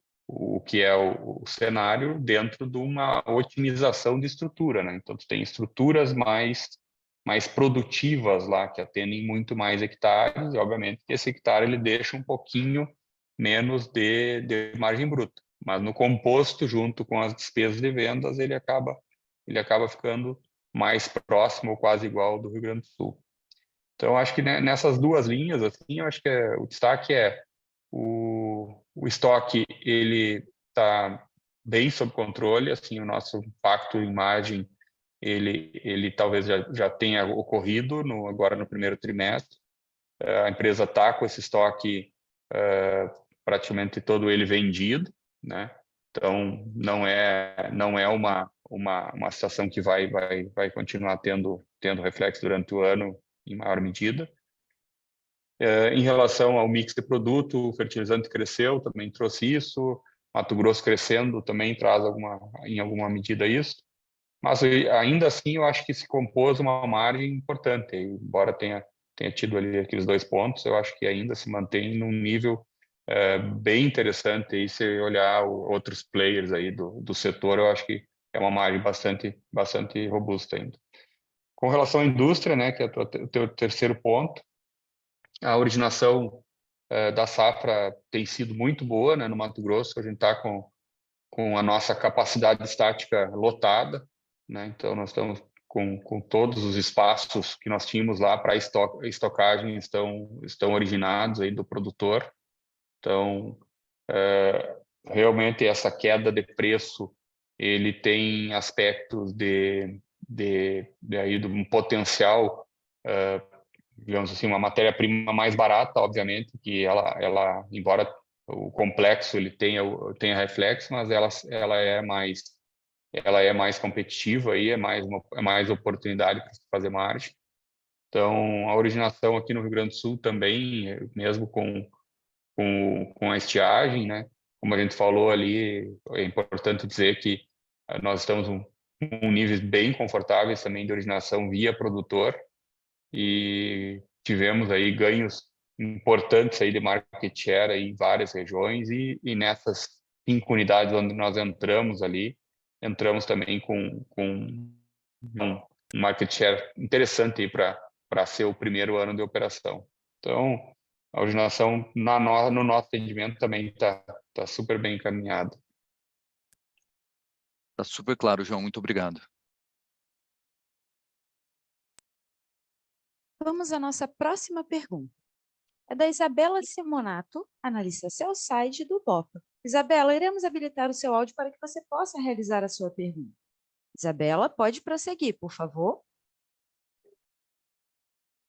que é o cenário dentro de uma otimização de estrutura, né? Então, tu tem estruturas mais produtivas lá, que atendem muito mais hectares, e, obviamente, que esse hectare ele deixa um pouquinho menos de margem bruta. Mas no composto, junto com as despesas de vendas, ele acaba ficando mais próximo ou quase igual ao do Rio Grande do Sul. Então, acho que nessas duas linhas, assim, eu acho que o destaque é o estoque, ele está bem sob controle, assim, o nosso impacto em margem, ele talvez já tenha ocorrido agora no primeiro trimestre. A empresa está com esse estoque praticamente todo ele vendido, né? Então, não é uma situação que vai continuar tendo reflexo durante o ano em maior medida. Em relação ao mix de produto, o fertilizante cresceu, também trouxe isso. Mato Grosso crescendo também traz em alguma medida isso, mas ainda assim eu acho que se compôs uma margem importante, embora tenha tido ali aqueles 2 pontos, eu acho que ainda se mantém num nível bem interessante, e se olhar outros players aí do setor, eu acho que é uma margem bastante robusta ainda. Com relação à indústria, né, que é o teu terceiro ponto, a originação da safra tem sido muito boa, né, no Mato Grosso. A gente está com a nossa capacidade estática lotada, né, então nós estamos com todos os espaços que nós tínhamos lá para estocagem estão originados aí do produtor. Então, realmente essa queda de preço, ele tem aspectos de um potencial, digamos assim, uma matéria-prima mais barata, obviamente, que ela embora o complexo ele tenha reflexo, mas ela é mais competitiva, e é mais oportunidade para fazer margem. Então, a originação aqui no Rio Grande do Sul também, mesmo com a estiagem, né? Como a gente falou ali, é importante dizer que nós estamos em níveis bem confortáveis também de originação via produtor, e tivemos aí ganhos importantes aí de market share aí em várias regiões, e nessas 5 unidades onde nós entramos também com um market share interessante aí para ser o primeiro ano de operação. Então, a originação no nosso atendimento também está super bem encaminhada. Está super claro, João. Muito obrigado. Vamos à nossa próxima pergunta. É da Isabela Simonato, analista sell-side do BOPA. Isabela, iremos habilitar o seu áudio para que você possa realizar a sua pergunta. Isabela, pode prosseguir, por favor.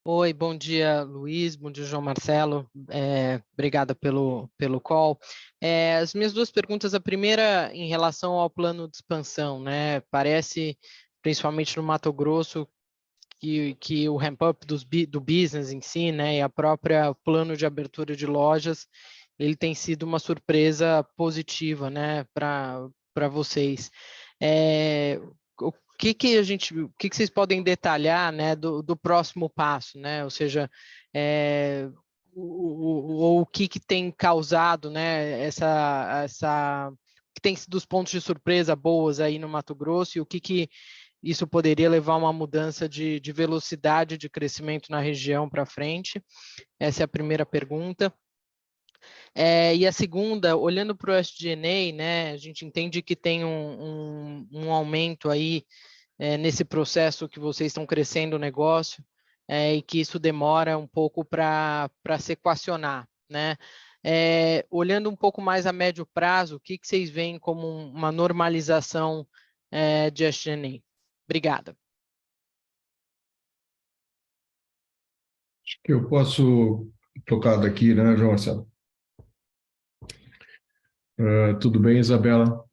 Oi, bom dia, Luiz, bom dia, João Marcelo, obrigada pelo call. As minhas 2 perguntas, a primeira em relação ao plano de expansão, né? Parece, principalmente no Mato Grosso, que o ramp-up do business em si, né, e a própria plano de abertura de lojas, ele tem sido uma surpresa positiva, né, para vocês. O que vocês podem detalhar, né, do próximo passo, né? Ou seja, o que tem causado, né, que tem sido os pontos de surpresa boas aí no Mato Grosso, e o que isso poderia levar a uma mudança de velocidade de crescimento na região para frente? Essa é a primeira pergunta. E a segunda, olhando para o SG&A, né, a gente entende que tem um aumento aí nesse processo que vocês estão crescendo o negócio, e que isso demora um pouco para se equacionar, né? Olhando um pouco mais a médio prazo, o que vocês veem como uma normalização de SG&A? Obrigada. Acho que eu posso tocar daqui, né, João Marcelo? Tudo bem, Isabela?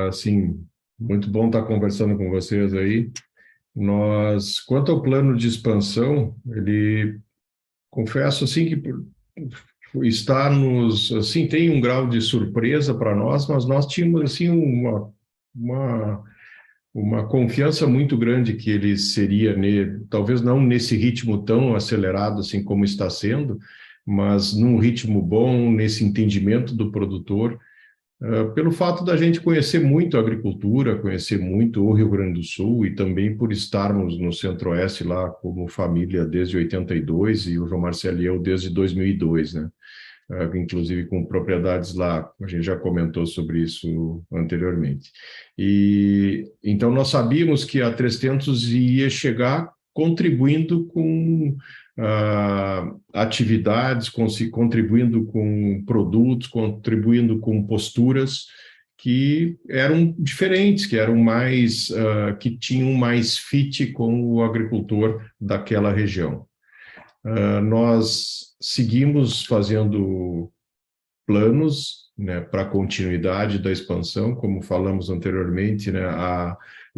Assim, muito bom estar conversando com vocês aí. Quanto ao plano de expansão, confesso assim que assim, tem um grau de surpresa para nós, mas nós tínhamos assim uma confiança muito grande que ele seria, talvez não nesse ritmo tão acelerado assim como está sendo, mas num ritmo bom, nesse entendimento do produtor, pelo fato da gente conhecer muito a agricultura, conhecer muito o Rio Grande do Sul, e também por estarmos no Centro-Oeste lá como família desde 82, e o João Marcelo e eu desde 2002, né? Inclusive com propriedades lá, a gente já comentou sobre isso anteriormente. E então nós sabíamos que a 300 ia chegar contribuindo com atividades, contribuindo com produtos, contribuindo com posturas que eram diferentes, que eram mais, que tinham mais fit com o agricultor daquela região. Nós seguimos fazendo planos, né, para a continuidade da expansão, como falamos anteriormente, né,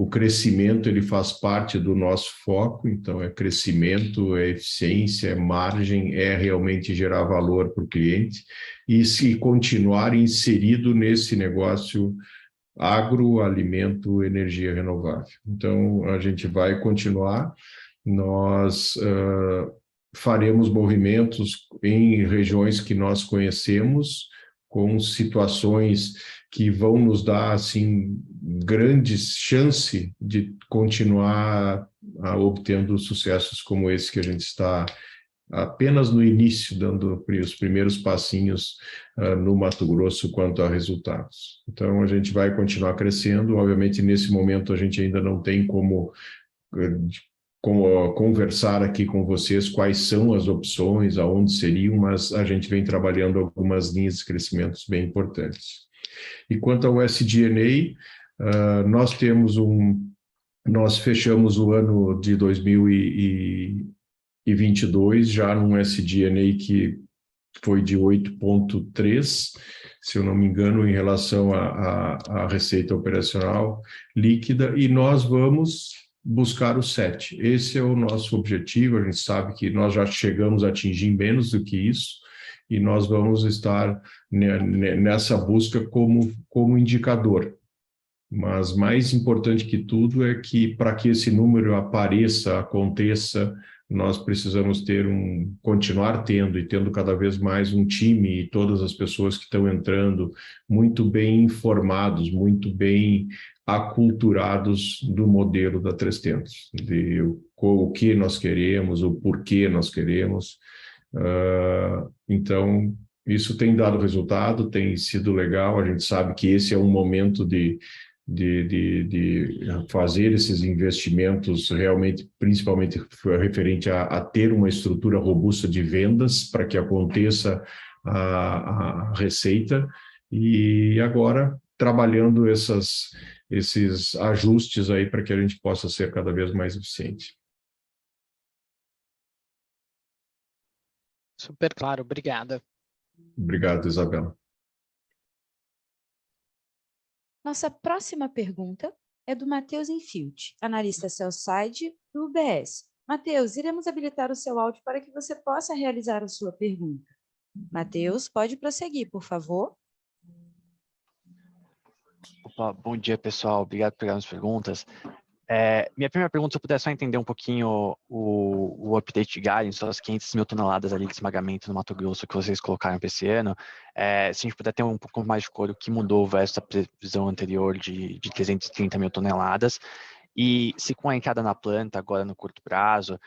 o crescimento ele faz parte do nosso foco, então é crescimento, é eficiência, é margem, é realmente gerar valor para o cliente e se continuar inserido nesse negócio agroalimento, energia renovável. Então, a gente vai continuar, nós faremos movimentos em regiões que nós conhecemos, com situações que vão nos dar, assim, grandes chances de continuar obtendo sucessos como esse que a gente está apenas no início, dando os primeiros passinhos no Mato Grosso quanto a resultados. Então, a gente vai continuar crescendo. Obviamente, nesse momento, a gente ainda não tem como conversar aqui com vocês quais são as opções, aonde seriam, mas a gente vem trabalhando algumas linhas de crescimentos bem importantes. E quanto ao SG&A, nós fechamos o ano de 2022 já num SG&A que foi de 8,3, se eu não me engano, em relação à receita operacional líquida, e nós vamos buscar o 7. Esse é o nosso objetivo. A gente sabe que nós já chegamos a atingir menos do que isso, e nós vamos estar nessa busca como indicador. Mas mais importante que tudo é que, para que esse número aconteça, nós precisamos continuar tendo cada vez mais um time e todas as pessoas que estão entrando muito bem informados, muito bem aculturados do modelo da 300, de o que nós queremos, o porquê nós queremos. Então, isso tem dado resultado, tem sido legal. A gente sabe que esse é um momento de fazer esses investimentos realmente, principalmente referente a ter uma estrutura robusta de vendas para que aconteça a receita, e agora trabalhando esses ajustes aí para que a gente possa ser cada vez mais eficiente. Super claro, obrigada. Obrigado, Isabela. Nossa próxima pergunta é do Matheus Enfield, analista sell-side do UBS. Matheus, iremos habilitar o seu áudio para que você possa realizar a sua pergunta. Matheus, pode prosseguir, por favor. Opa, bom dia, pessoal. Obrigado por pegar as perguntas. Minha primeira pergunta, se eu puder só entender um pouquinho o update de guidance, as 500 mil toneladas ali de esmagamento no Mato Grosso que vocês colocaram para esse ano, se a gente puder ter um pouco mais de cor, o que mudou versus a previsão anterior de 330 mil toneladas, e se com a entrada na planta agora no curto prazo,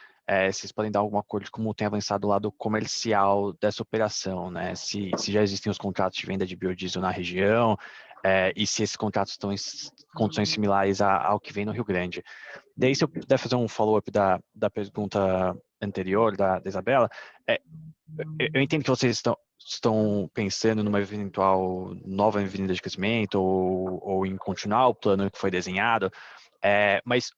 vocês podem dar alguma cor de como tem avançado o lado comercial dessa operação, né? Se já existem os contratos de venda de biodiesel na região, e se esses contratos estão em condições similares ao que vem no Rio Grande. Daí, se eu puder fazer um follow-up da pergunta anterior, da Isabela, eu entendo que vocês estão pensando numa eventual nova avenida de crescimento ou em continuar o plano que foi desenhado, mas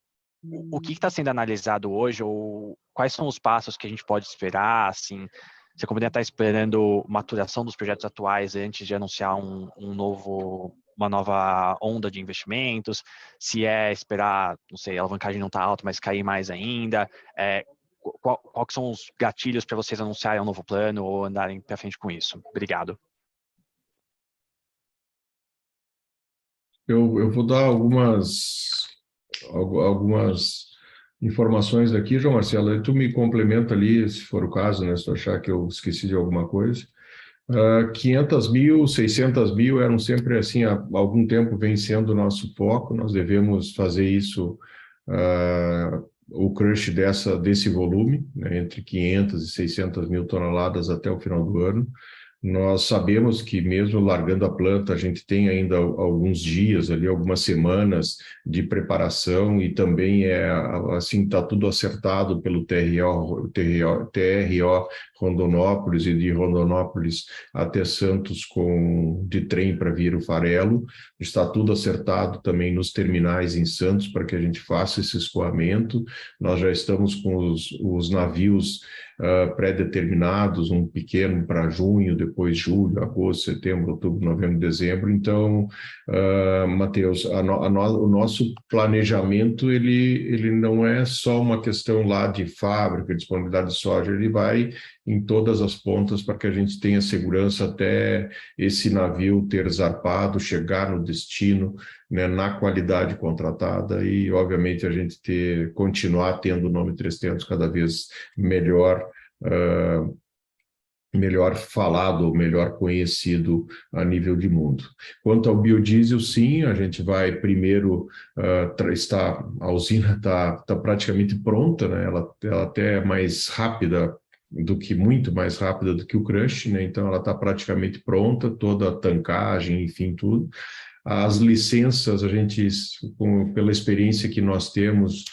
o que está sendo analisado hoje, ou quais são os passos que a gente pode esperar, assim, se a companhia está esperando maturação dos projetos atuais antes de anunciar uma nova onda de investimentos, se esperar, não sei, a alavancagem não está alta, mas cair mais ainda, quais são os gatilhos para vocês anunciarem um novo plano ou andarem para frente com isso? Obrigado. Eu vou dar algumas informações aqui, João Marcelo, e tu me complementa ali, se for o caso, né, se tu achar que eu esqueci de alguma coisa. 500 mil, 600 mil eram sempre assim, há algum tempo vem sendo o nosso foco. Nós devemos fazer isso, o crush desse volume, né, entre 500 e 600 mil toneladas até o final do ano. Nós sabemos que mesmo largando a planta, a gente tem ainda alguns dias ali, algumas semanas de preparação, e também assim, está tudo acertado pelo TRO Rondonópolis, e de Rondonópolis até Santos de trem para vir o farelo. Está tudo acertado também nos terminais em Santos para que a gente faça esse escoamento. Nós já estamos com os navios pré-determinados, um pequeno para junho, depois julho, agosto, setembro, outubro, novembro, dezembro. Então, Matheus, o nosso planejamento, ele não é só uma questão lá de fábrica, disponibilidade de soja, ele vai em todas as pontas para que a gente tenha segurança até esse navio ter zarpado, chegar no destino, né, na qualidade contratada e, obviamente, a gente continuar tendo o nome 300 cada vez melhor, melhor falado, ou melhor conhecido a nível de mundo. Quanto ao biodiesel, sim, a gente vai primeiro, a usina está praticamente pronta, né? Ela até é mais rápida muito mais rápida do que o crush, né? Então ela está praticamente pronta, toda a tancagem, enfim, tudo. As licenças, a gente, pela experiência que nós temos,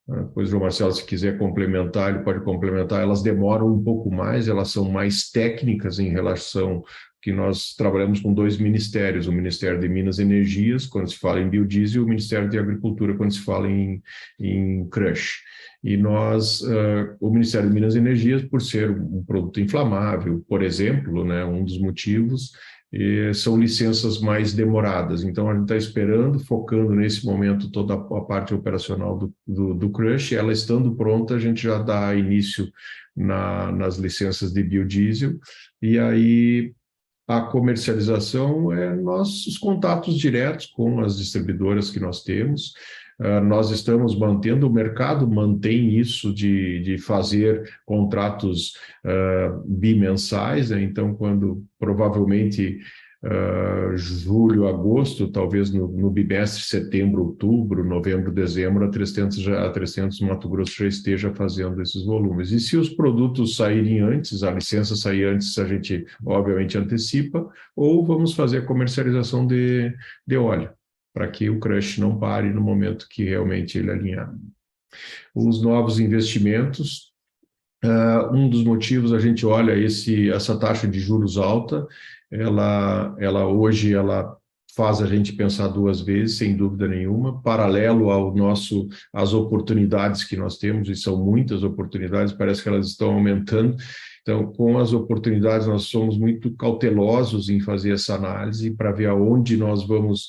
depois o João Marcelo, se quiser complementar, ele pode complementar, elas demoram um pouco mais, elas são mais técnicas em relação que nós trabalhamos com 2 ministérios, o Ministério de Minas e Energias, quando se fala em biodiesel, e o Ministério de Agricultura, quando se fala em crush. E nós, o Ministério de Minas e Energias, por ser um produto inflamável, por exemplo, né, um dos motivos, são licenças mais demoradas. Então, a gente está esperando, focando nesse momento toda a parte operacional do crush. Ela estando pronta, a gente já dá início nas licenças de biodiesel. E aí, a comercialização é nossos contatos diretos com as distribuidoras que nós temos. Nós estamos mantendo, o mercado mantém isso de fazer contratos bimensais, né? Então, quando provavelmente julho, agosto, talvez no bimestre setembro, outubro, novembro, dezembro, a 300 Mato Grosso já esteja fazendo esses volumes. E se os produtos saírem antes, a licença sair antes, a gente obviamente antecipa, ou vamos fazer a comercialização de óleo, para que o crush não pare no momento que realmente ele alinhar. Os novos investimentos, um dos motivos a gente olha essa taxa de juros alta, ela hoje faz a gente pensar 2 vezes, sem dúvida nenhuma, paralelo às oportunidades que nós temos, e são muitas oportunidades, parece que elas estão aumentando. Então, com as oportunidades, nós somos muito cautelosos em fazer essa análise para ver aonde nós vamos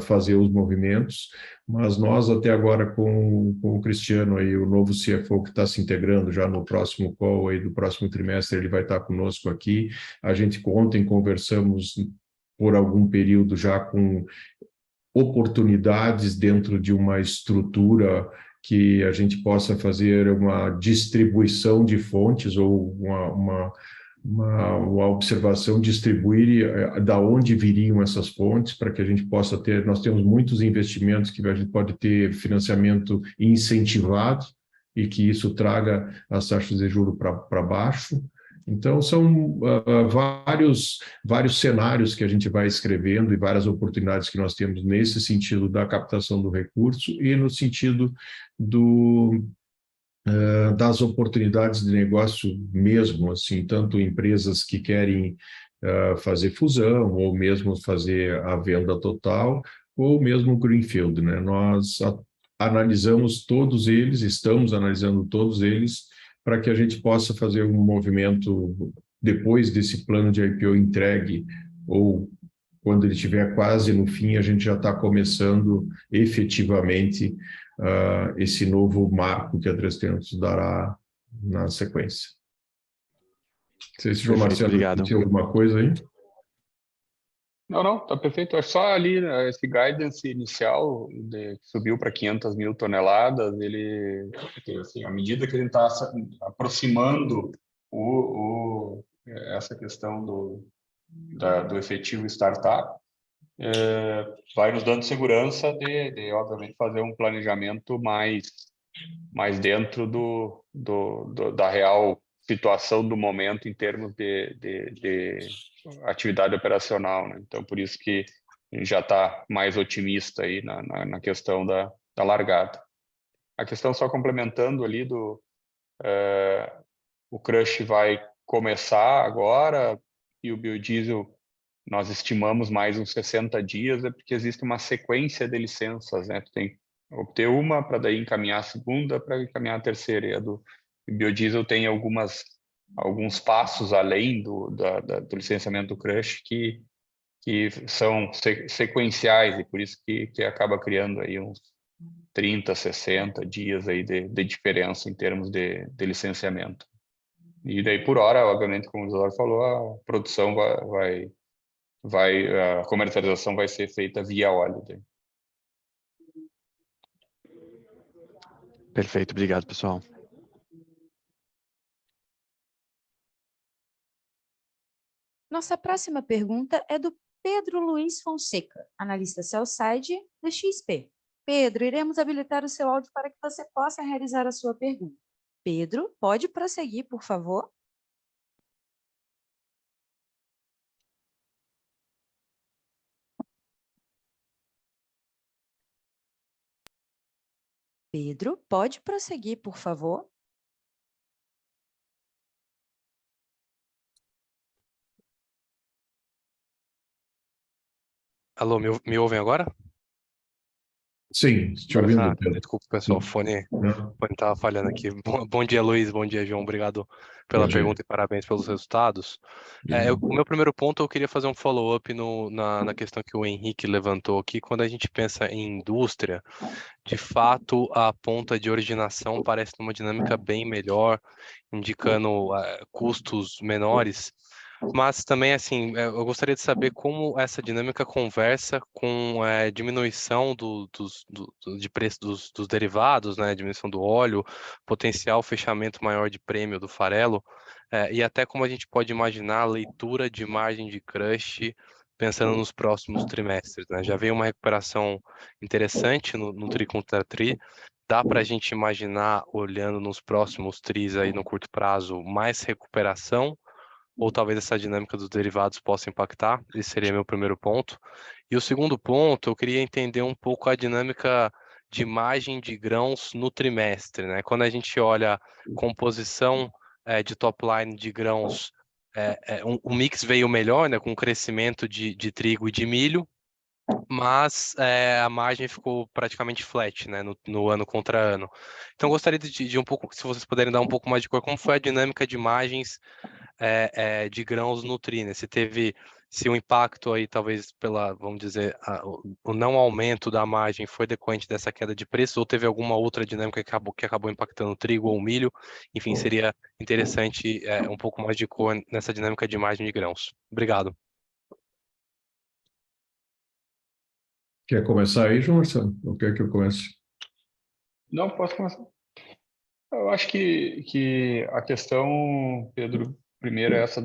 fazer os movimentos, mas nós até agora com o Cristiano, aí, o novo CFO que está se integrando já no próximo call aí do próximo trimestre, ele vai estar conosco aqui, a gente ontem conversamos por algum período já com oportunidades dentro de uma estrutura que a gente possa fazer uma distribuição de fontes ou uma observação, distribuir da onde viriam essas fontes, para que a gente possa ter, nós temos muitos investimentos que a gente pode ter financiamento incentivado e que isso traga as taxas de juros para baixo. Então, são vários cenários que a gente vai escrevendo e várias oportunidades que nós temos nesse sentido da captação do recurso e no sentido das oportunidades de negócio mesmo, assim, tanto empresas que querem fazer fusão ou mesmo fazer a venda total ou mesmo greenfield, né? Nós analisamos todos eles, estamos analisando todos eles, para que a gente possa fazer um movimento depois desse plano de IPO entregue, ou quando ele estiver quase no fim, a gente já está começando efetivamente esse novo marco que a 300 dará na sequência. Não sei se o João Marcelo disse alguma coisa aí. Não, tá perfeito. É só ali, né, esse guidance inicial que subiu para 500 mil toneladas, assim, à medida que ele está aproximando essa questão do efetivo startup, vai nos dando segurança de obviamente, fazer um planejamento mais dentro da real situação do momento em termos de atividade operacional, né? Então, por isso que a gente já está mais otimista aí na questão da largada. A questão, só complementando ali, o crush vai começar agora e o biodiesel nós estimamos mais uns 60 dias, porque existe uma sequência de licenças, né? Tu tem que obter uma para daí encaminhar a segunda, para encaminhar a terceira. E biodiesel tem alguns passos além do licenciamento do crush que são sequenciais, e por isso que acaba criando aí uns 30, 60 dias aí de diferença em termos de licenciamento. E daí, por hora, obviamente, como o Isadora falou, a produção a comercialização vai ser feita via óleo. Daí. Perfeito, obrigado, pessoal. Nossa próxima pergunta é do Pedro Luiz Fonseca, analista sell-side da XP. Pedro, iremos habilitar o seu áudio para que você possa realizar a sua pergunta. Pedro, pode prosseguir, por favor? Pedro, pode prosseguir, por favor? Alô, me ouvem agora? Sim, te ouvindo, Pedro. Desculpa, pessoal, o fone Não? estava falhando aqui. Bom dia, Luiz, bom dia, João, obrigado pela Bom dia. pergunta e parabéns pelos resultados. O meu primeiro ponto, eu queria fazer um follow-up na questão que o Henrique levantou aqui. Quando a gente pensa em indústria, de fato, a ponta de originação parece uma dinâmica bem melhor, indicando custos menores. Mas também, assim, eu gostaria de saber como essa dinâmica conversa com a diminuição de preço dos derivados, né, diminuição do óleo, potencial fechamento maior de prêmio do farelo, e até como a gente pode imaginar a leitura de margem de crush pensando nos próximos trimestres, né? Já veio uma recuperação interessante no tri contra tri. Dá para a gente imaginar, olhando nos próximos tris aí no curto prazo, mais recuperação? Ou talvez essa dinâmica dos derivados possa impactar? Esse seria meu primeiro ponto. E o segundo ponto, eu queria entender um pouco a dinâmica de margem de grãos no trimestre, né? Quando a gente olha composição de top line de grãos, o mix veio melhor, né? Com crescimento de trigo e de milho, mas a margem ficou praticamente flat, né, no ano contra ano. Então, eu gostaria de um pouco, se vocês puderem dar um pouco mais de cor, como foi a dinâmica de margens de grãos no tri, né? Se o impacto aí, talvez vamos dizer, o não aumento da margem foi decorrente dessa queda de preço, ou teve alguma outra dinâmica que acabou impactando o trigo ou o milho. Enfim, seria interessante um pouco mais de cor nessa dinâmica de margem de grãos. Obrigado. Quer começar aí, João Marcelo? Ou quer que eu comece? Não, posso começar. Eu acho que a questão, Pedro, primeiro é essa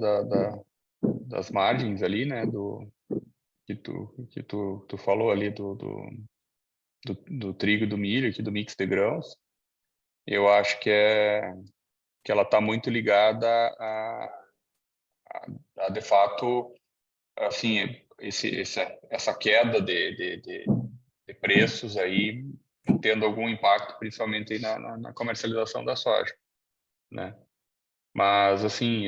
das margens ali, né, que tu falou ali do trigo e do milho, aqui do mix de grãos. Eu acho que ela está muito ligada a de fato, assim, essa queda de preços aí tendo algum impacto, principalmente aí na comercialização da soja, né? Mas assim,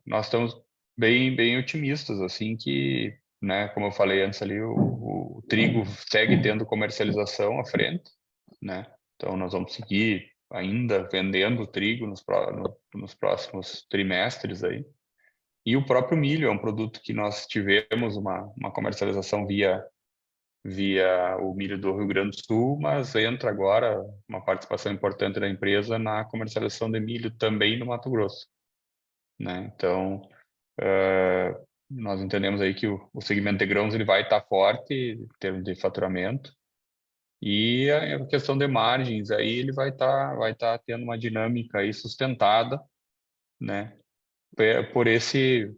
nós estamos bem otimistas, assim, que, né, como eu falei antes ali, o trigo segue tendo comercialização à frente, né? Então nós vamos seguir ainda vendendo trigo nos próximos trimestres aí. E o próprio milho é um produto que nós tivemos uma comercialização via o milho do Rio Grande do Sul, mas entra agora uma participação importante da empresa na comercialização de milho também no Mato Grosso, né? Então, nós entendemos aí que o segmento de grãos ele vai estar forte em termos de faturamento, e a questão de margens aí ele vai estar tendo uma dinâmica aí sustentada, né? Por esse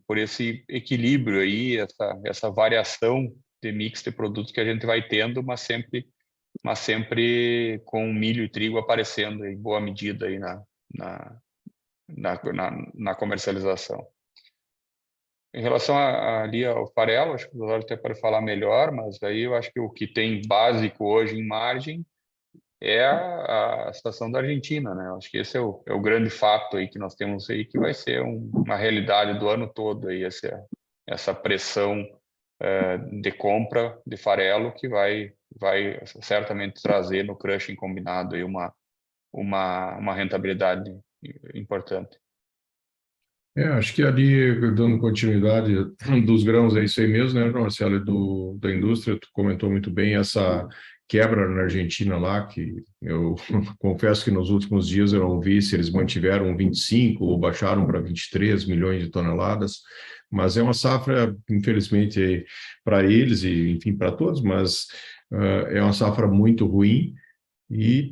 equilíbrio aí, essa variação de mix de produtos que a gente vai tendo, mas sempre com milho e trigo aparecendo em boa medida aí na comercialização. Em relação ali ao farelo, acho que o Eduardo até pode falar melhor, mas aí eu acho que o que tem básico hoje em margem é a situação da Argentina, né? Acho que esse é o grande fato aí que nós temos aí, que vai ser uma realidade do ano todo aí, essa pressão de compra de farelo que vai certamente trazer no crushing combinado aí uma rentabilidade importante. Acho que ali, dando continuidade dos grãos, é isso aí mesmo, né, Marcelo, da indústria, tu comentou muito bem essa quebra na Argentina lá, que eu confesso que nos últimos dias eu não vi se eles mantiveram 25 ou baixaram para 23 milhões de toneladas, mas é uma safra, infelizmente, para eles e, enfim, para todos, mas é uma safra muito ruim, e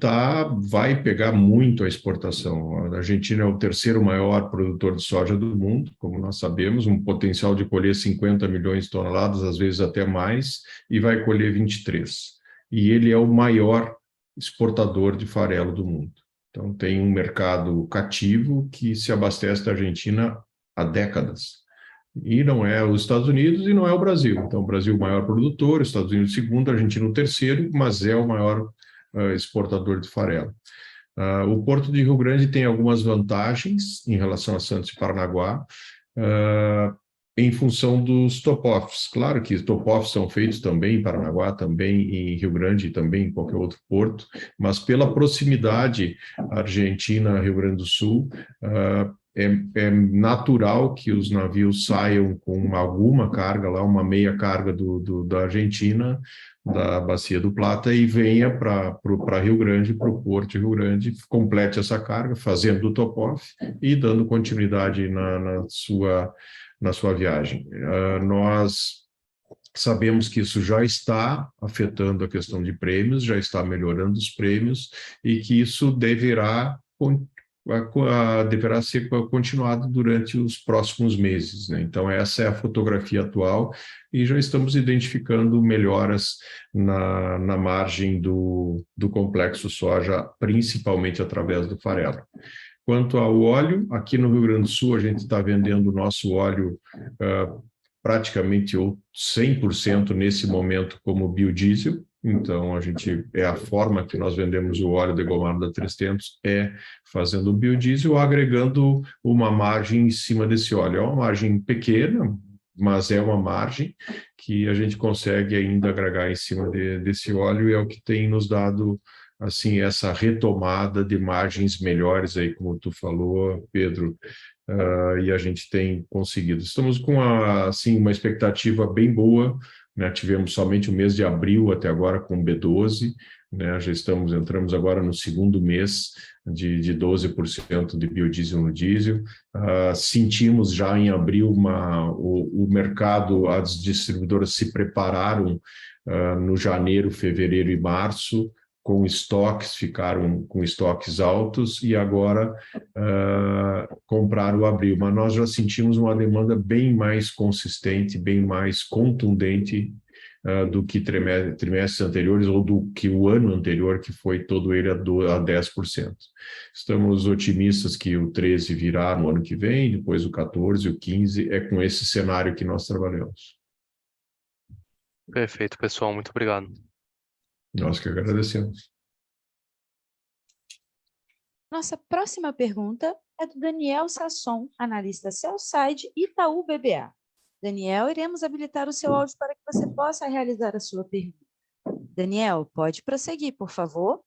vai pegar muito a exportação. A Argentina é o terceiro maior produtor de soja do mundo, como nós sabemos, um potencial de colher 50 milhões de toneladas, às vezes até mais, e vai colher 23. E ele é o maior exportador de farelo do mundo. Então, tem um mercado cativo que se abastece da Argentina há décadas. E não é os Estados Unidos e não é o Brasil. Então, o Brasil é o maior produtor, os Estados Unidos o segundo, a Argentina o terceiro, mas é o maior exportador de farelo. O Porto de Rio Grande tem algumas vantagens em relação a Santos e Paranaguá, em função dos top-offs. Claro que top-offs são feitos também em Paranaguá, também em Rio Grande, também em qualquer outro porto, mas pela proximidade Argentina-Rio Grande do Sul, é natural que os navios saiam com alguma carga lá, uma meia carga da Argentina, da Bacia do Plata, e venha para Rio Grande, para o Porto de Rio Grande, complete essa carga, fazendo o top-off e dando continuidade na sua viagem. Nós sabemos que isso já está afetando a questão de prêmios, já está melhorando os prêmios, e que isso deverá ser continuado durante os próximos meses, né? Então, essa é a fotografia atual, e já estamos identificando melhoras na margem do complexo soja, principalmente através do farelo. Quanto ao óleo, aqui no Rio Grande do Sul, a gente está vendendo o nosso óleo praticamente 100% nesse momento como biodiesel. Então, é a forma que nós vendemos o óleo degomado da 300, é fazendo o biodiesel, agregando uma margem em cima desse óleo. É uma margem pequena, mas é uma margem que a gente consegue ainda agregar em cima desse óleo, e é o que tem nos dado assim essa retomada de margens melhores aí, como tu falou, Pedro, e a gente tem conseguido. Estamos com assim uma expectativa bem boa, né? Tivemos somente o mês de abril até agora com B12, né? Já entramos agora no segundo mês de 12% de biodiesel no diesel. Sentimos já em abril o mercado, as distribuidoras se prepararam no janeiro, fevereiro e março, ficaram com estoques altos, e agora compraram o abril. Mas nós já sentimos uma demanda bem mais consistente, bem mais contundente do que trimestres anteriores, ou do que o ano anterior, que foi todo ele a 10%. Estamos otimistas que o 13 virá no ano que vem, depois o 14, o 15, é com esse cenário que nós trabalhamos. Perfeito, pessoal, muito obrigado. Nós que agradecemos. Nossa próxima pergunta é do Daniel Sasson, analista Sell-Side Itaú BBA. Daniel, iremos habilitar o seu áudio para que você possa realizar a sua pergunta. Daniel, pode prosseguir, por favor.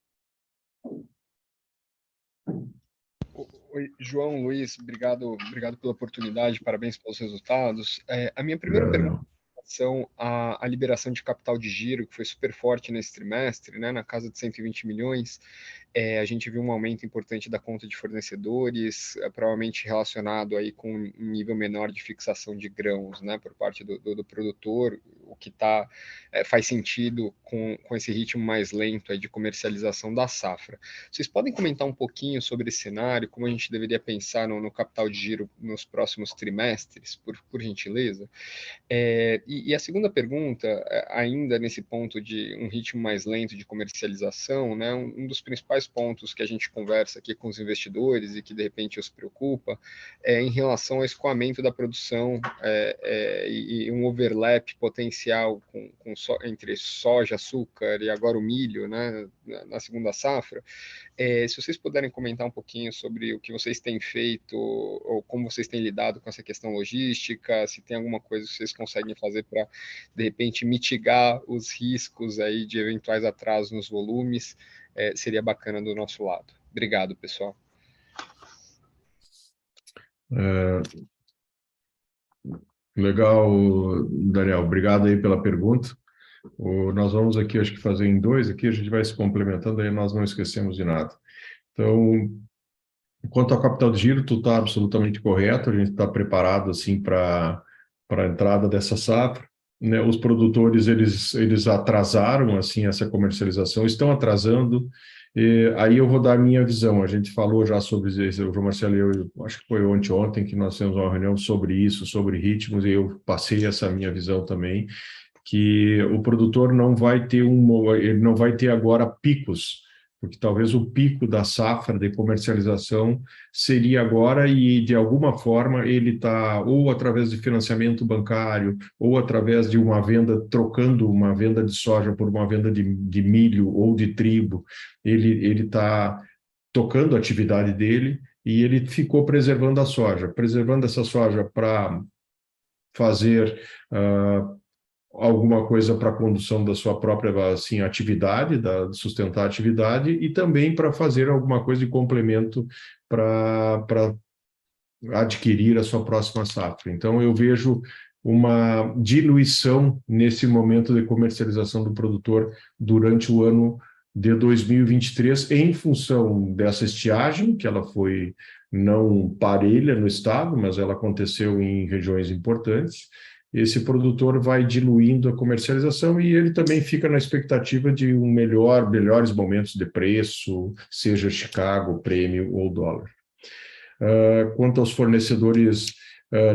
Oi, João, Luiz, obrigado pela oportunidade, parabéns pelos resultados. A minha primeira pergunta relação à liberação de capital de giro, que foi super forte nesse trimestre, né, na casa de 120 milhões. A gente viu um aumento importante da conta de fornecedores, provavelmente relacionado aí com um nível menor de fixação de grãos, né, por parte do produtor, o que faz sentido com esse ritmo mais lento aí de comercialização da safra. Vocês podem comentar um pouquinho sobre esse cenário, como a gente deveria pensar no capital de giro nos próximos trimestres, por gentileza? E a segunda pergunta, ainda nesse ponto de um ritmo mais lento de comercialização, né, um dos principais pontos que a gente conversa aqui com os investidores e que de repente os preocupa é em relação ao escoamento da produção e um overlap potencial entre soja, açúcar e agora o milho, né, na segunda safra. Se vocês puderem comentar um pouquinho sobre o que vocês têm feito ou como vocês têm lidado com essa questão logística, se tem alguma coisa que vocês conseguem fazer para, de repente, mitigar os riscos aí de eventuais atrasos nos volumes, seria bacana do nosso lado. Obrigado, pessoal. Legal, Daniel. Obrigado aí pela pergunta. Nós vamos aqui, acho que fazer em dois aqui, a gente vai se complementando, aí nós não esquecemos de nada. Então, quanto ao capital de giro, tu está absolutamente correto, a gente está preparado assim para a entrada dessa safra, né? Os produtores eles atrasaram assim essa comercialização, estão atrasando. E aí eu vou dar a minha visão. A gente falou já sobre isso, o João Marcelo e eu acho que foi ontem que nós temos uma reunião sobre isso, sobre ritmos, e eu passei essa minha visão também, que o produtor não vai ter ele não vai ter agora picos, porque talvez o pico da safra de comercialização seria agora e, de alguma forma, ele está ou através de financiamento bancário ou através de uma venda, trocando uma venda de soja por uma venda de milho ou de trigo, ele está tocando a atividade dele e ele ficou preservando essa soja para fazer alguma coisa para a condução da sua própria assim atividade, sustentar a atividade e também para fazer alguma coisa de complemento para adquirir a sua próxima safra. Então eu vejo uma diluição nesse momento de comercialização do produtor durante o ano de 2023 em função dessa estiagem, que ela foi não parelha no estado, mas ela aconteceu em regiões importantes. Esse produtor vai diluindo a comercialização e ele também fica na expectativa de melhores momentos de preço, seja Chicago, prêmio ou dólar. Quanto aos fornecedores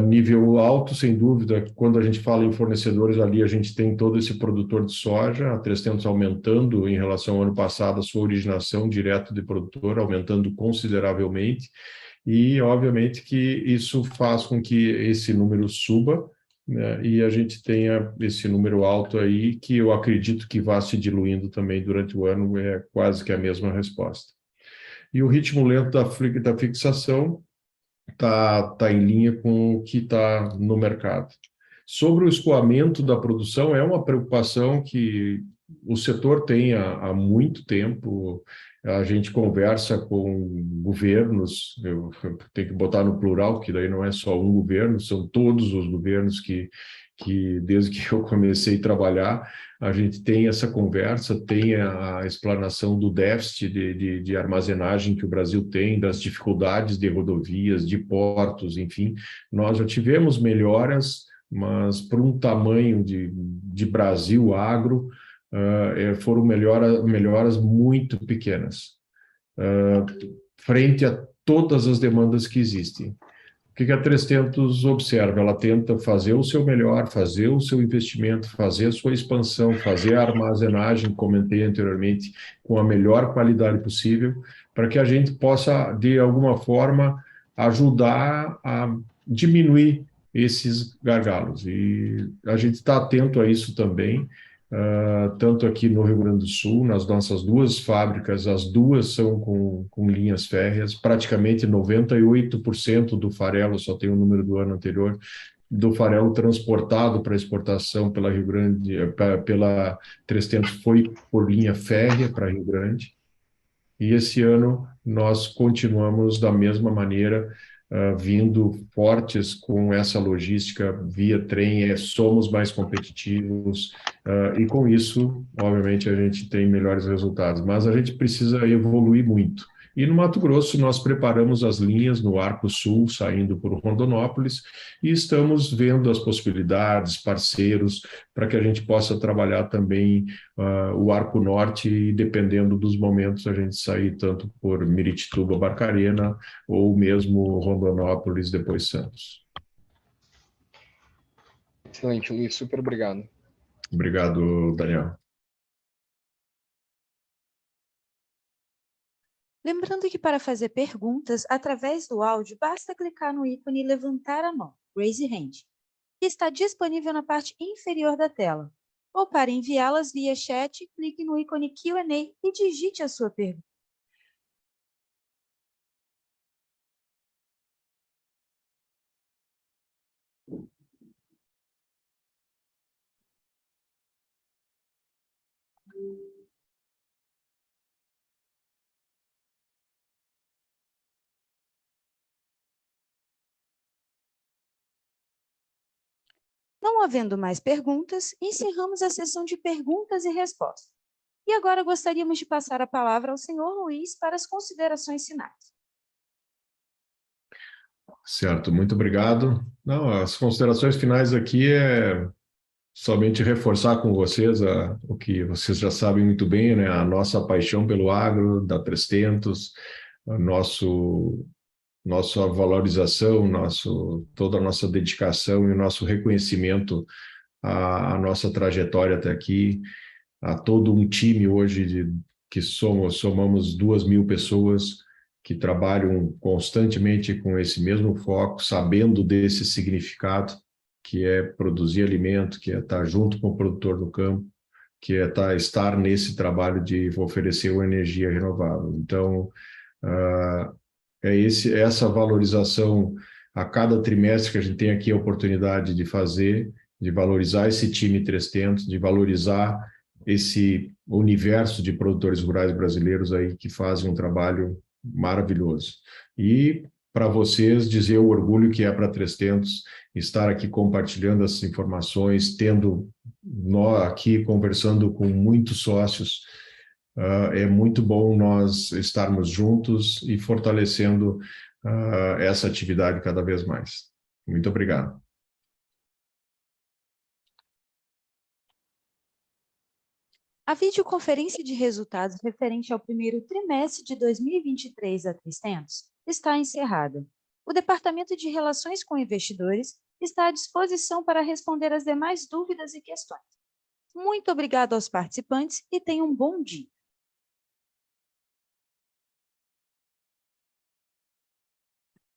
nível alto, sem dúvida, quando a gente fala em fornecedores ali, a gente tem todo esse produtor de soja, a 300 aumentando em relação ao ano passado a sua originação direto de produtor, aumentando consideravelmente, e obviamente que isso faz com que esse número suba, né, e a gente tenha esse número alto aí, que eu acredito que vá se diluindo também durante o ano, é quase que a mesma resposta. E o ritmo lento da fixação tá em linha com o que está no mercado. Sobre o escoamento da produção, é uma preocupação que o setor tem há muito tempo. A gente conversa com governos, eu tenho que botar no plural, que daí não é só um governo, são todos os governos que desde que eu comecei a trabalhar, a gente tem essa conversa, tem a explanação do déficit de armazenagem que o Brasil tem, das dificuldades de rodovias, de portos, enfim. Nós já tivemos melhoras, mas por um tamanho de Brasil agro, foram melhoras muito pequenas, frente a todas as demandas que existem. O que a 300 observa? Ela tenta fazer o seu melhor, fazer o seu investimento, fazer a sua expansão, fazer a armazenagem, comentei anteriormente, com a melhor qualidade possível, para que a gente possa, de alguma forma, ajudar a diminuir esses gargalos. E a gente está atento a isso também, tanto aqui no Rio Grande do Sul, nas nossas duas fábricas, as duas são com linhas férreas, praticamente 98% do farelo, só tem o número do ano anterior, do farelo transportado para exportação pela Rio Grande, pela 300 foi por linha férrea para Rio Grande. E esse ano nós continuamos da mesma maneira, vindo fortes com essa logística via trem, somos mais competitivos, e com isso, obviamente, a gente tem melhores resultados. Mas a gente precisa evoluir muito. E no Mato Grosso, nós preparamos as linhas no Arco Sul, saindo por Rondonópolis, e estamos vendo as possibilidades, parceiros, para que a gente possa trabalhar também o Arco Norte, e dependendo dos momentos, a gente sair tanto por Miritituba, Barcarena, ou mesmo Rondonópolis, depois Santos. Excelente, Luiz, super obrigado. Obrigado, Daniel. Lembrando que para fazer perguntas através do áudio, basta clicar no ícone levantar a mão, Raise Hand, que está disponível na parte inferior da tela. Ou para enviá-las via chat, clique no ícone Q&A e digite a sua pergunta. Não havendo mais perguntas, encerramos a sessão de perguntas e respostas. E agora gostaríamos de passar a palavra ao senhor Luiz para as considerações finais. Certo, muito obrigado. Não, as considerações finais aqui é somente reforçar com vocês o que vocês já sabem muito bem, né? A nossa paixão pelo agro, da 300, nossa valorização, toda a nossa dedicação e o nosso reconhecimento à nossa trajetória até aqui, a todo um time hoje que somamos 2.000 pessoas que trabalham constantemente com esse mesmo foco, sabendo desse significado, que é produzir alimento, que é estar junto com o produtor no campo, que é estar nesse trabalho de oferecer uma energia renovável. Então, essa valorização a cada trimestre que a gente tem aqui a oportunidade de fazer, de valorizar esse time 300, de valorizar esse universo de produtores rurais brasileiros aí que fazem um trabalho maravilhoso. E para vocês dizer o orgulho que é para 300 estar aqui compartilhando essas informações, tendo nós aqui conversando com muitos sócios. É muito bom nós estarmos juntos e fortalecendo essa atividade cada vez mais. Muito obrigado. A videoconferência de resultados referente ao primeiro trimestre de 2023 da 300 está encerrada. O Departamento de Relações com Investidores está à disposição para responder as demais dúvidas e questões. Muito obrigado aos participantes e tenham um bom dia.